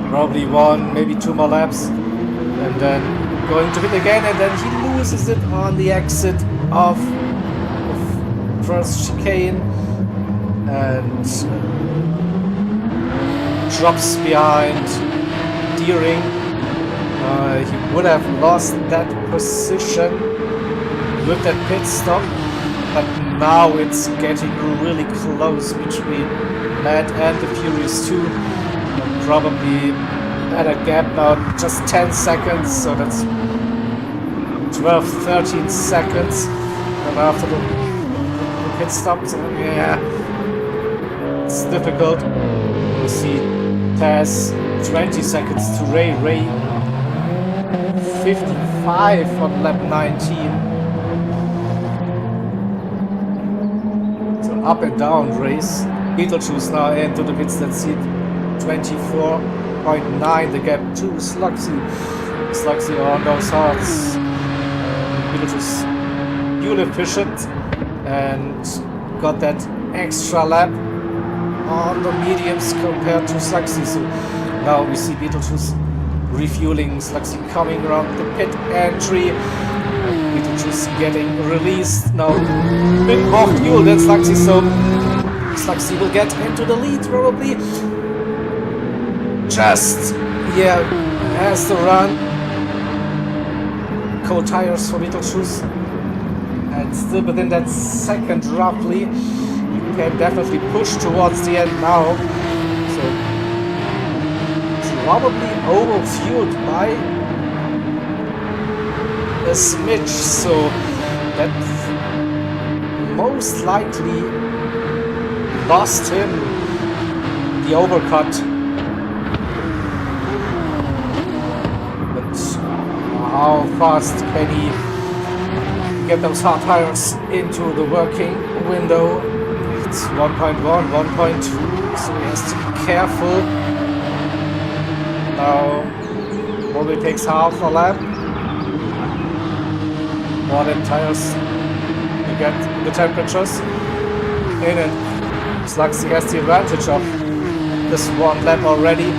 probably one, maybe two more laps, and then going to pit again, and then he loses it on the exit of first chicane and drops behind Deering. He would have lost that position with that pit stop, but now it's getting really close between Matt and the Furious 2. Probably at a gap now, just 10 seconds, so that's 12-13 seconds. And after the pit stop, so yeah, it's difficult. We'll see Taz 20 seconds to Ray. Ray 55 on lap 19. So up and down race. Beetlejuice now into the pits, that's it. 24.9 the gap to Sluxy. Sluxy on those hards. Beetlejuice fuel efficient and got that extra lap on the mediums compared to Sluxy. So now we see Beetlejuice refueling, Sluxy coming around the pit entry. Beetlejuice getting released. Now a bit more fuel than Sluxy, so Sluxy will get into the lead probably. Just yeah, has the run. Cold tires for Beetlejuice. And still within that second roughly, you can definitely push towards the end now. So probably overfueled by a smidge, so that most likely lost him the overcut. But how fast can he get those hard tires into the working window? It's 1.1, 1.2, so he has to be careful. Now probably takes half a lap. More than tires to get the temperatures in, and Slugsy has the advantage of this one lap already.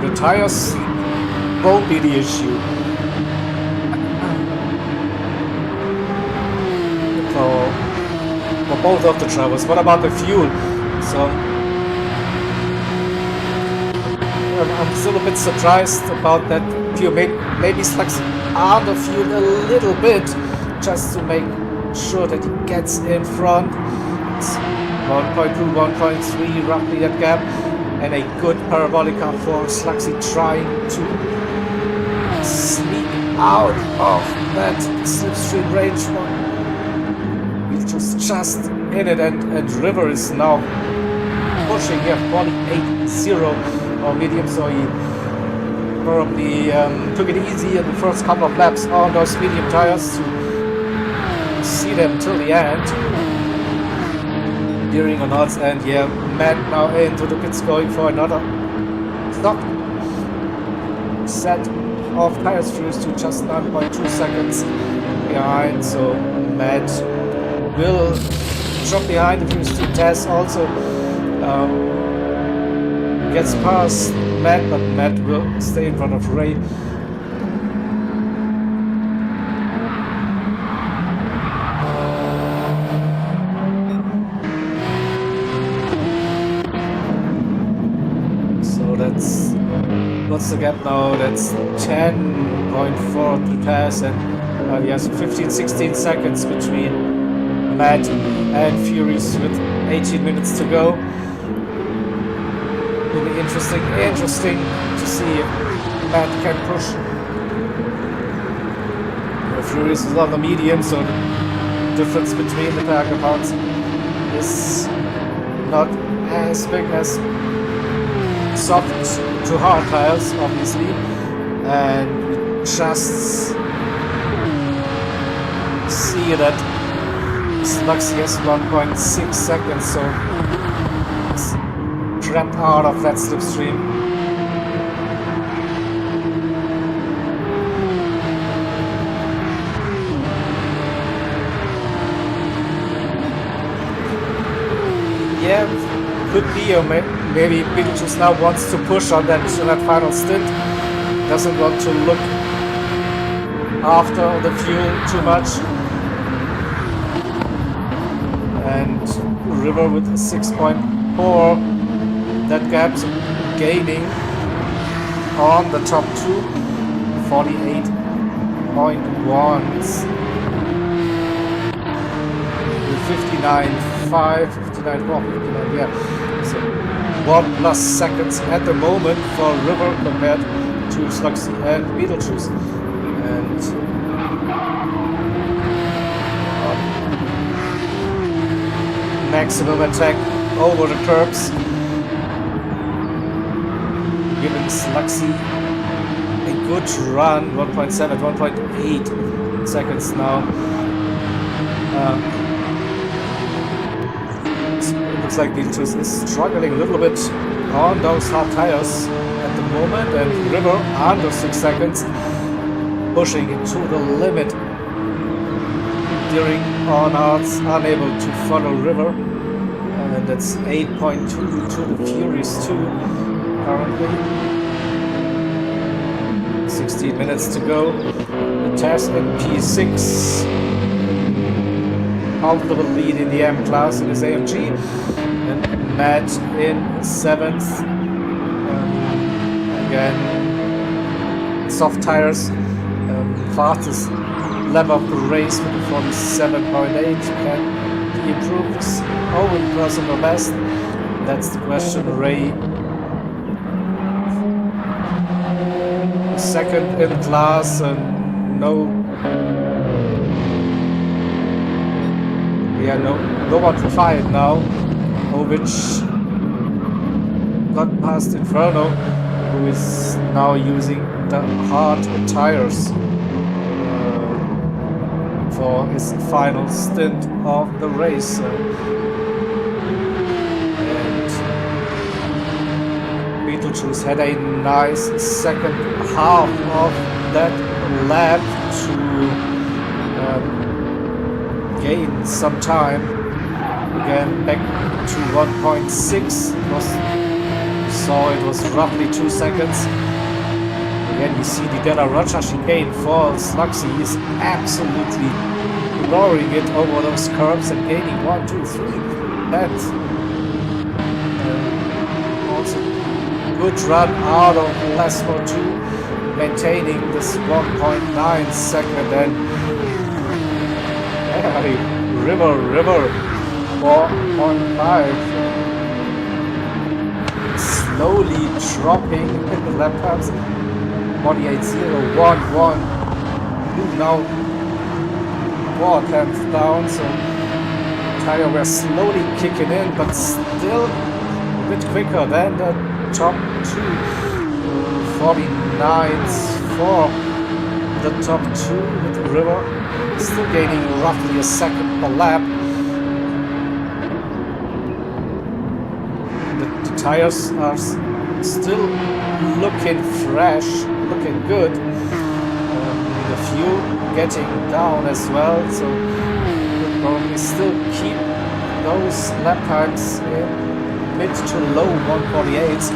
The tires won't be the issue. For both of the drivers. What about the fuel? So I'm still a bit surprised about that fuel. Maybe Slugsy underfueled a little bit just to make sure that he gets in front. It's 1.2, 1.3 roughly that gap, and a good parabolica for Slugsy trying to sneak out of that slipstream range. He's just in it, and River is now pushing here 48.0 or medium, so he probably took it easy in the first couple of laps on those medium tires to see them till the end. During or not, and yeah, Matt now into the pits going for another stop. Set of tires fused to just 9.2 seconds behind, so Matt will drop behind the fuse to TEC also. Gets past Matt, but Matt will stay in front of Ray. So that's, what's the gap now? That's 10.4 to TEC, and he has 15-16 seconds between Matt and Furious with 18 minutes to go. Will be interesting to see if Matt can push. Furious is on the medium, so the difference between the tire compounds is not as big as soft to hard tires, obviously, and we just see that Slugsy has 1.6 seconds, so it's trapped out of that slipstream. Yeah, could be, or maybe Beetlejuice now wants to push on that final stint. Doesn't want to look after the fuel too much. And River with 6.4, that gap's gaining on the top two, 48.1 with 59.5, 59.4, 59, yeah. So 1+ seconds at the moment for River compared to Slugsy and Beetlejuice. And maximum attack over the curbs, giving Slugsy a good run, 1.7, 1.8 seconds now. It looks like Beetlejuice is struggling a little bit on those hard tires at the moment, and River under 6 seconds, pushing it to the limit. During on-outs, unable to follow River, and that's 8.2 to the Furious 2 currently. 16 minutes to go. The TEC in P6 comfortable lead in the M class in his AMG, and Matt in 7th. Again, soft tires, fastest lap of the race with a 47.8. Can he improve his own personal best? That's the question. Ray, second in class, and no one to fight now. Ovic got past Inferno, who is now using the hard tires for his final stint of the race. And Beetlejuice had a nice second half of that lap to gain some time. Again, back to 1.6. It was roughly 2 seconds. Again, you see the Della Rocha chicane for Sluxy. He is absolutely lowering it over those curves and gaining 1, 2, 3. That's also good run out of Lasmo 2, maintaining this 1.9 second. And River 4.5. Slowly dropping in the lap times. 48.011. Now 4 tenths down, so tire wear slowly kicking in, but still a bit quicker than the top two. 49s for the top two with River, still gaining roughly a second per lap. The tires are still looking fresh, looking good. The fuel getting down as well, so we'll probably still keep those lap times in mid to low 148s.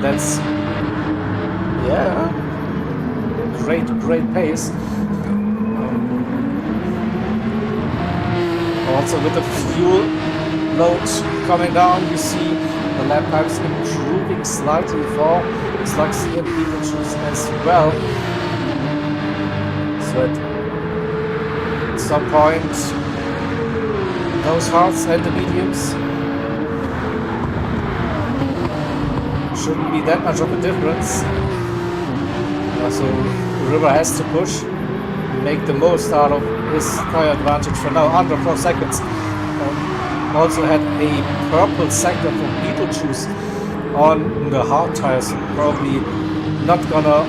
That's, yeah, great pace. Also with the fuel load coming down, you see the lap times improving slightly for Sluxy and Beetlejuice as well. So at some point, those hards and the mediums shouldn't be that much of a difference. So River has to push, make the most out of his tire advantage for now, under 4 seconds. Also had a purple sector for Beetlejuice on the hard tires, probably not gonna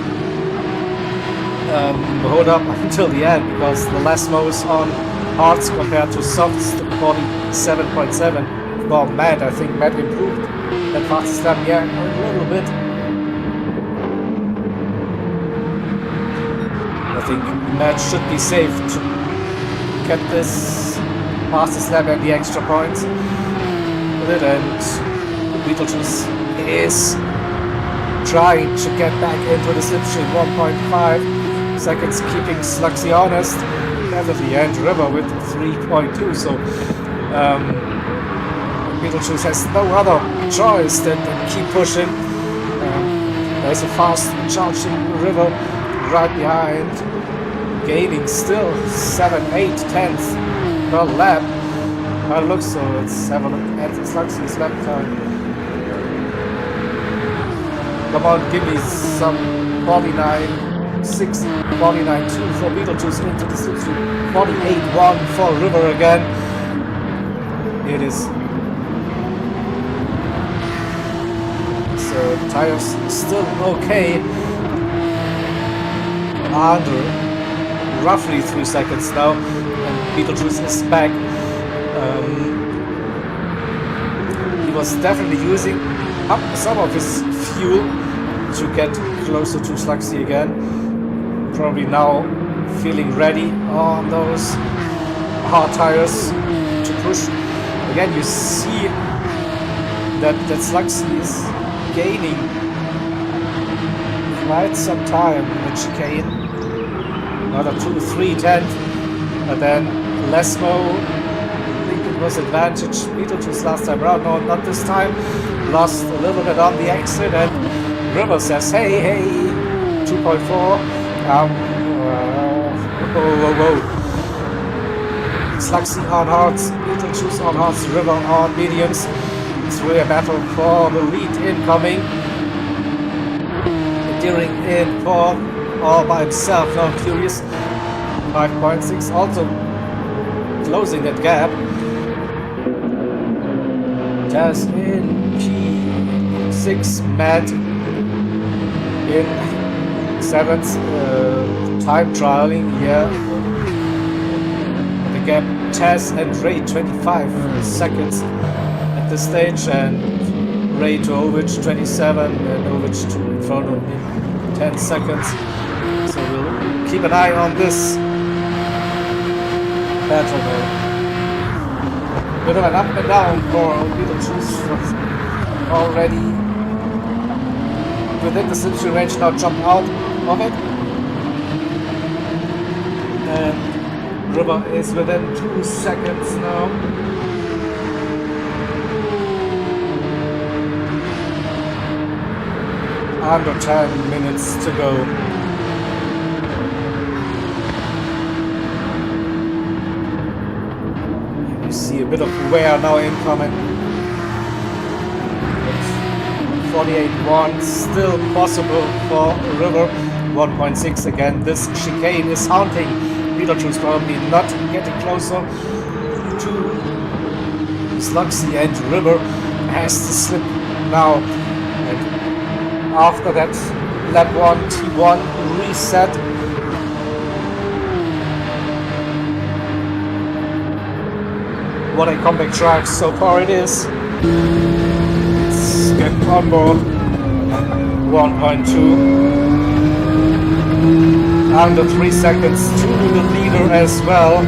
hold up until the end, because the Lasmos on hards compared to softs, the 47.7. Well, Matt, I think Matt improved that fastest lap, yeah, a little bit. I think Matt should be safe to get this fastest lap and the extra points with it, and Beetlejuice is trying to get back into the slipstream. 1.5 seconds, keeping Sluxy honest at the end. River with 3.2, so Beetlejuice has no other choice than to keep pushing. There's a fast charging River right behind, gaining still 7, 8 tenths per lap. By the looks, so let's have a look at Sluxy's lap time. Come on, give me some 49.6, 49.2 for Beetlejuice into the slipstream. 48.1 for River again. It is. So tires still okay. Under roughly 3 seconds now, and Beetlejuice is back. He was definitely using up some of his fuel to get closer to Sluxy again. Probably now feeling ready on those hard tires to push. Again, you see that Sluxy is gaining quite some time in the chicane. Another 2, 3 tenths, but then Lasmo was advantage Beetlejuice last time around. No, not this time. Lost a little bit on the exit, and River says, hey, hey, 2.4. Whoa. Slugsy on hards, Beetlejuice on hards, River on mediums. It's really a battle for the lead incoming. Deering in for all by himself, now curious. 5.6, also closing that gap. Taz in P6, Matt in 7th, time trialing, yeah. The gap, Taz and Ray 25 seconds at this stage, and Ray to Ovich 27 and Ovich to Inferno 10 seconds. So we'll keep an eye on this battle though. Bit of an up and down for Beetlejuice, already within the slipstream range, now jump out of it. And River is within 2 seconds now. Under 10 minutes to go. You see a bit of wear now incoming. 48.1 still possible for River. 1.6 again. This chicane is haunting Beetlejuice, probably not getting closer to Slugsy, and River has to slip now. And after that lap 1 T1 reset, what a comeback track so far it is. Let's get on board. 1.2 under 3 seconds to the leader as well.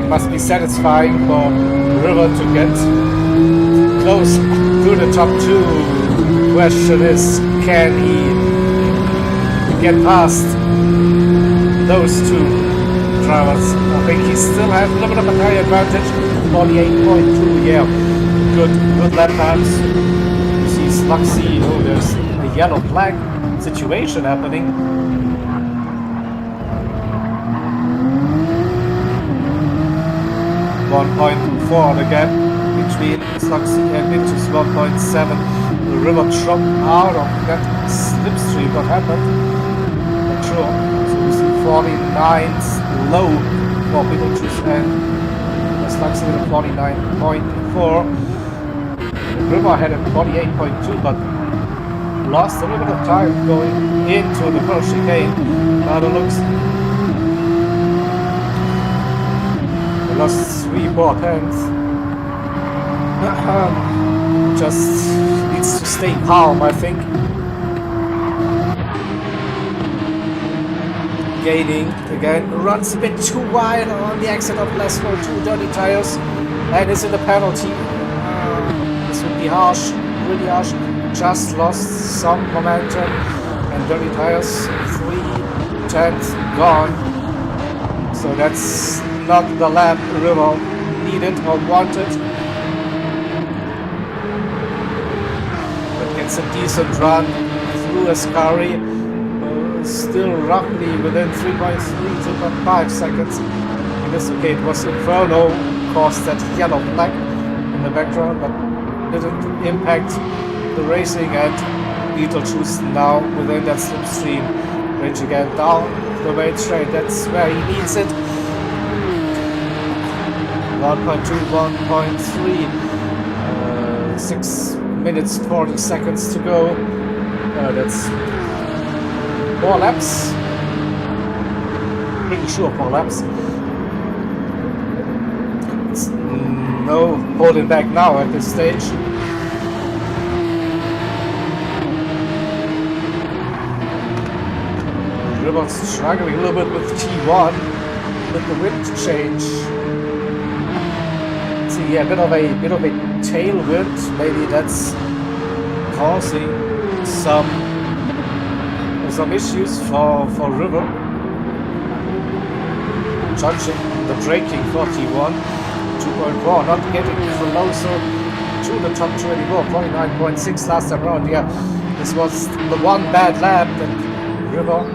Must be satisfying for River to get close to the top 2. Question is, can he get past those 2 drivers? I think he still has a little bit of a tire advantage. 48.2, yeah, good lap times. You see Slugsy, oh, there's a yellow flag situation happening. 1.4 the gap between Slugsy and Beetlejuice. 1.7. The River dropped out of that slipstream. What happened? Not sure. So we see 49's low for Beetlejuice and Slugsy at 49.4. The River had a 48.2, but lost a little bit of time going into the first chicane. Now the looks. Lost 3 more tenths. Just needs to stay calm, I think. Gaining again, runs a bit too wide on the exit of less for 2 dirty tires, and is in the penalty. This would be harsh, really harsh. Just lost some momentum, and dirty tires, 3 tenths gone. So that's not the lap River needed or wanted. But gets a decent run through Ascari. Still roughly within 3.3, 2.5 seconds. In this case, it was Inferno caused that yellow flag in the background, but didn't impact the racing, and Beetlejuice now within that slipstream range again down the main straight. That's where he needs it. 1.2, 1.3, 6 minutes 40 seconds to go. That's 4 laps. Pretty sure 4 laps. It's no holding back now at this stage. River's struggling a little bit with T1 with the wind change. see a bit of a tailwind. Maybe that's causing some issues for River. Judging the braking 41, 2.4, not getting closer to the top 24, 49.6 last time around. Yeah, this was the one bad lap that River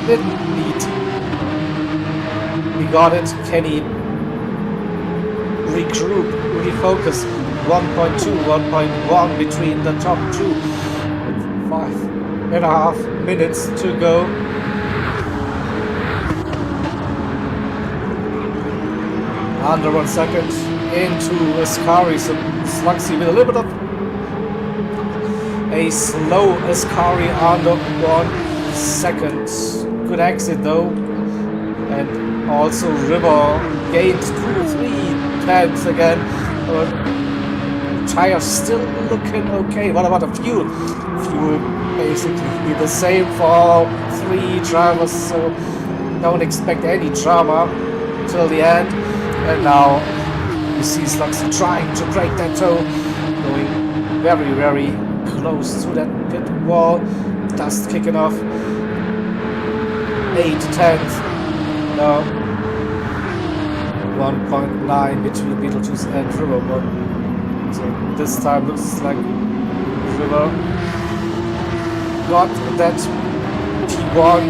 didn't need. He got it. Can he regroup, refocus? 1.2, 1.1 between the top two. 5.5 minutes to go. Under 1 second into Ascari, so Slugsy with a little bit of a slow Ascari under 1 second. Good exit though, and also River gained 2-3 tenths again. Tires still looking okay. What about the fuel? Fuel basically the same for all 3 drivers, so don't expect any drama till the end. And now you see Slugsy trying to break that toe, going very, very close to that pit wall. Dust kicking off. 8 tenths. Now 1.9 between Beetlejuice and River 1. So this time looks like River got that T1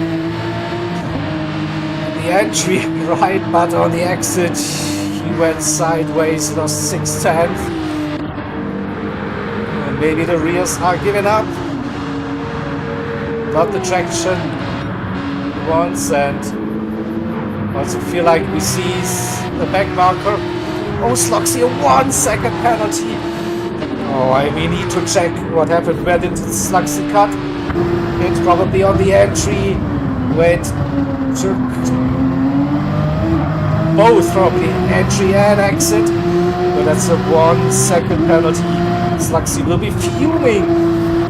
the entry right, but on the exit he went sideways, lost 6 tenths. And maybe the rears are giving up. Got the traction once, and also feel like we see the back marker. Oh, Slugsy, a 1 second penalty. Oh, we need to check what happened. Where did Slugsy cut? It's probably on the entry. Wait, took both probably entry and exit. But that's a 1 second penalty. Slugsy will be fuming.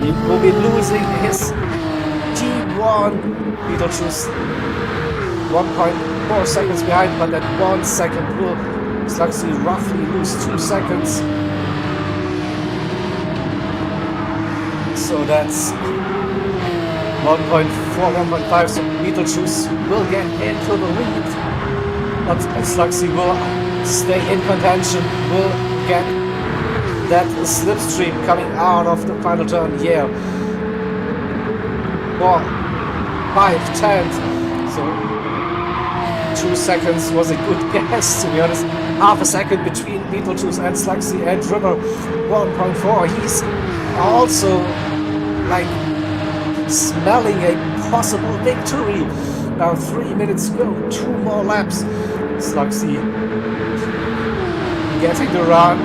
He will be losing his T1. Beetlejuice 1.4 seconds behind, but that 1 second will Slugsy roughly lose 2 seconds. So that's 1.4, 1.5. So Beetlejuice will get into the lead, but Slugsy will stay in contention, will get that slipstream coming out of the final turn here. 4, 5 tenths. So 2 seconds was a good guess, to be honest. Half a second between Beetlejuice and Slugsy and River 1.4. He's also like smelling a possible victory. Now 3 minutes to go, 2 more laps. Slugsy getting the run.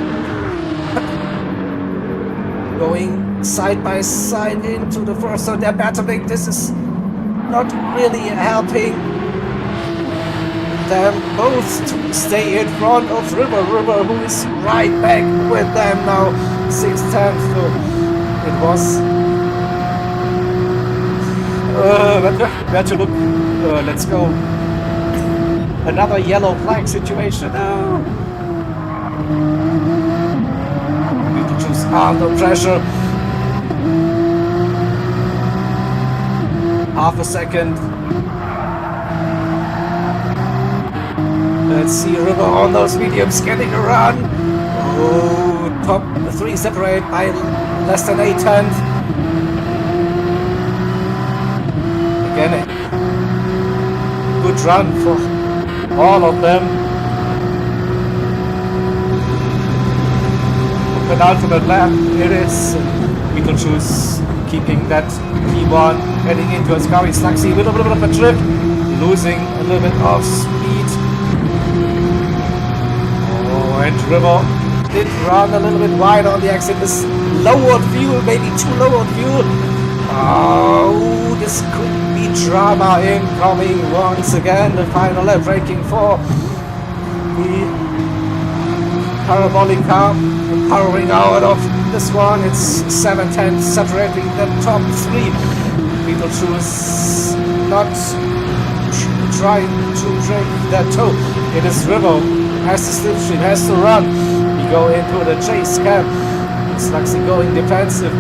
Going side by side into the first turn. They're battling. This is not really helping them both to stay in front of River, who is right back with them now. 6 tenths. So it was where to look. Let's go. Another yellow flag situation now. Beetlejuice under pressure. Half a second. Let's see River on those mediums getting a run. Oh, top 3 separate by less than 8 tenths. Again, a good run for all of them. Penultimate lap it is. Beetlejuice keeping that P1, heading into a Ascari. Slugsy with a little bit of a drift, losing a little bit of speed. Oh, and River did run a little bit wide on the exit. This lowered fuel, maybe too lowered fuel. Oh, this could be drama incoming once again. The final lap, braking for the parabolic car, powering out of this one. It's 7 tenths separating the top 3. Beetlejuice not trying to break that toe. It is River has to slipstream, has to run. We go into the chase cam. Sluxy going defensive.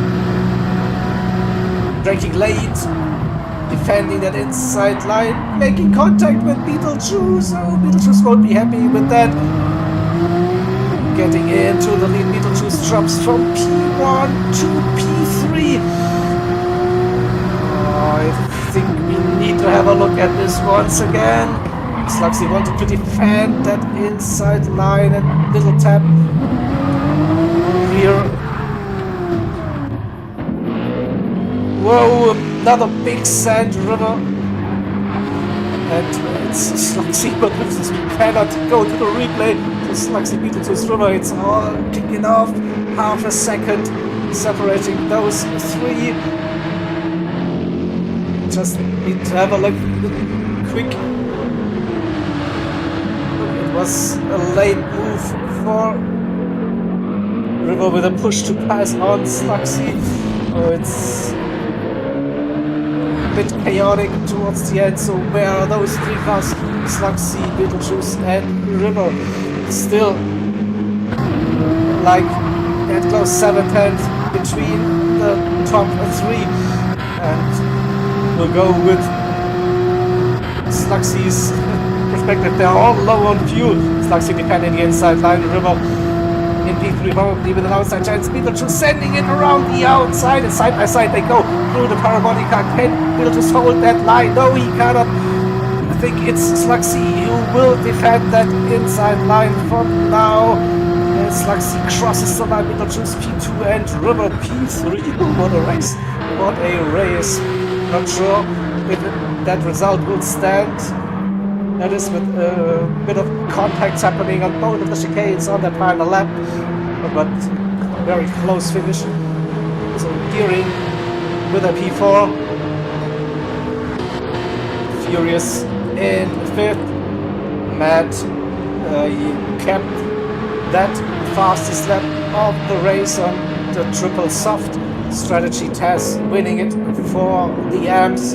Breaking late. Defending that inside line. Making contact with Beetlejuice. Oh, Beetlejuice won't be happy with that. Getting into the lead. Beetlejuice drops from P1 to P3. Oh, I think we need to have a look at this once again. Sluxy wanted to defend that inside line and little tap here. Whoa, another big sand river. And it's Sluxy, but this cannot go to the replay. The Sluxy Beetlejuice river, it's all kicking off. Half a second separating those three. Just need to have a look quick. It was a late move for River with a push to pass on Sluxy. Oh, it's a bit chaotic towards the end. So where are those three cars? Sluxy, Beetlejuice and River. Still like that close 7/10 between the top three. And we'll go with Sluxy's perspective. They're all low on fuel. Sluxy defending the inside line. River in P3 probably with an outside chance. Beetlejuice sending it around the outside, and side by side they go through the parabolica. Can Beetlejuice hold that line? No, he cannot. I think it's Sluxy who will defend that inside line from now. Sluxy crosses the line. Beetlejuice P2 and River P3. What a race! What a race! Not sure if that result will stand. That is with a bit of contacts happening on both of the chicanes on that final lap, but very close finish. So gearing with a P4. Furious in fifth. Matt he kept that fastest lap of the race on the triple soft strategy test, winning it for the AMS.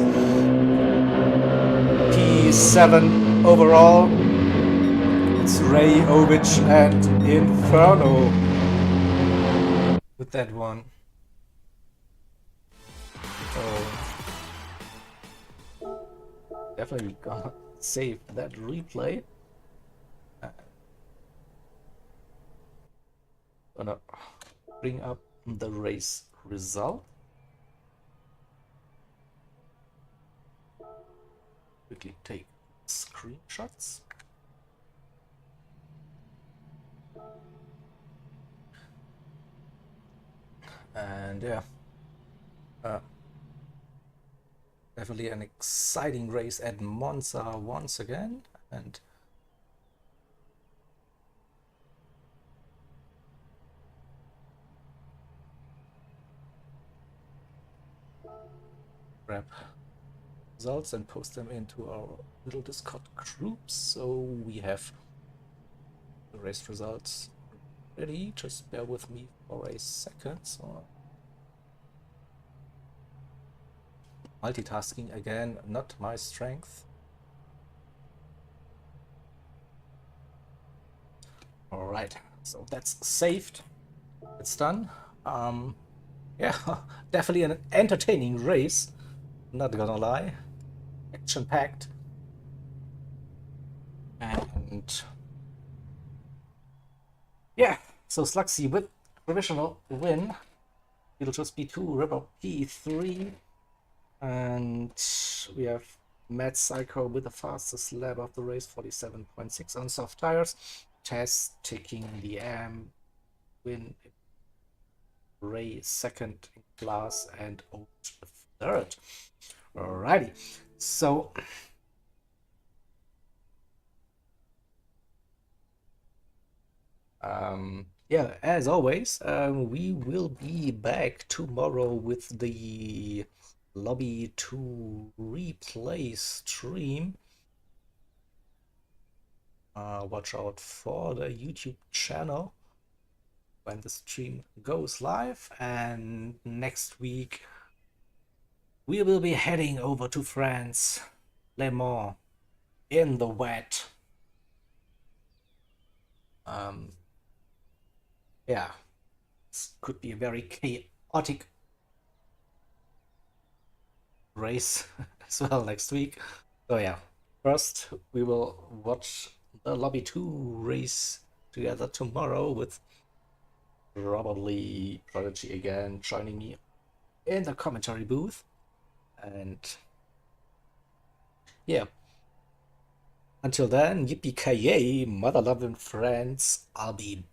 P7 overall. It's Ray, Ovich and Inferno with that one. So definitely gonna save that replay. Gonna bring up the race result. Quickly take screenshots. And yeah, definitely an exciting race at Monza once again. And grab results and post them into our little Discord groups. So we have the race results ready. Just bear with me for a second. So multitasking again, not my strength. All right, so that's saved. It's done. Yeah, definitely an entertaining race. Not gonna lie, action-packed. And yeah, so Sluxy with provisional win. Beetlejuice P2, River P3. And we have Mad Psycho with the fastest lap of the race, 47.6 on soft tires. Tess taking the win. Ray second in class and Oat third. Alrighty, so yeah, as always, we will be back tomorrow with the lobby to replay stream. Watch out for the YouTube channel when the stream goes live, and next week we will be heading over to France, Le Mans, in the wet. yeah, this could be a very chaotic race as well next week. So yeah, first we will watch the Lobby 2 race together tomorrow with probably Prodigy again joining me in the commentary booth. And yeah, until then, yippee ki yay, mother loving friends, I'll be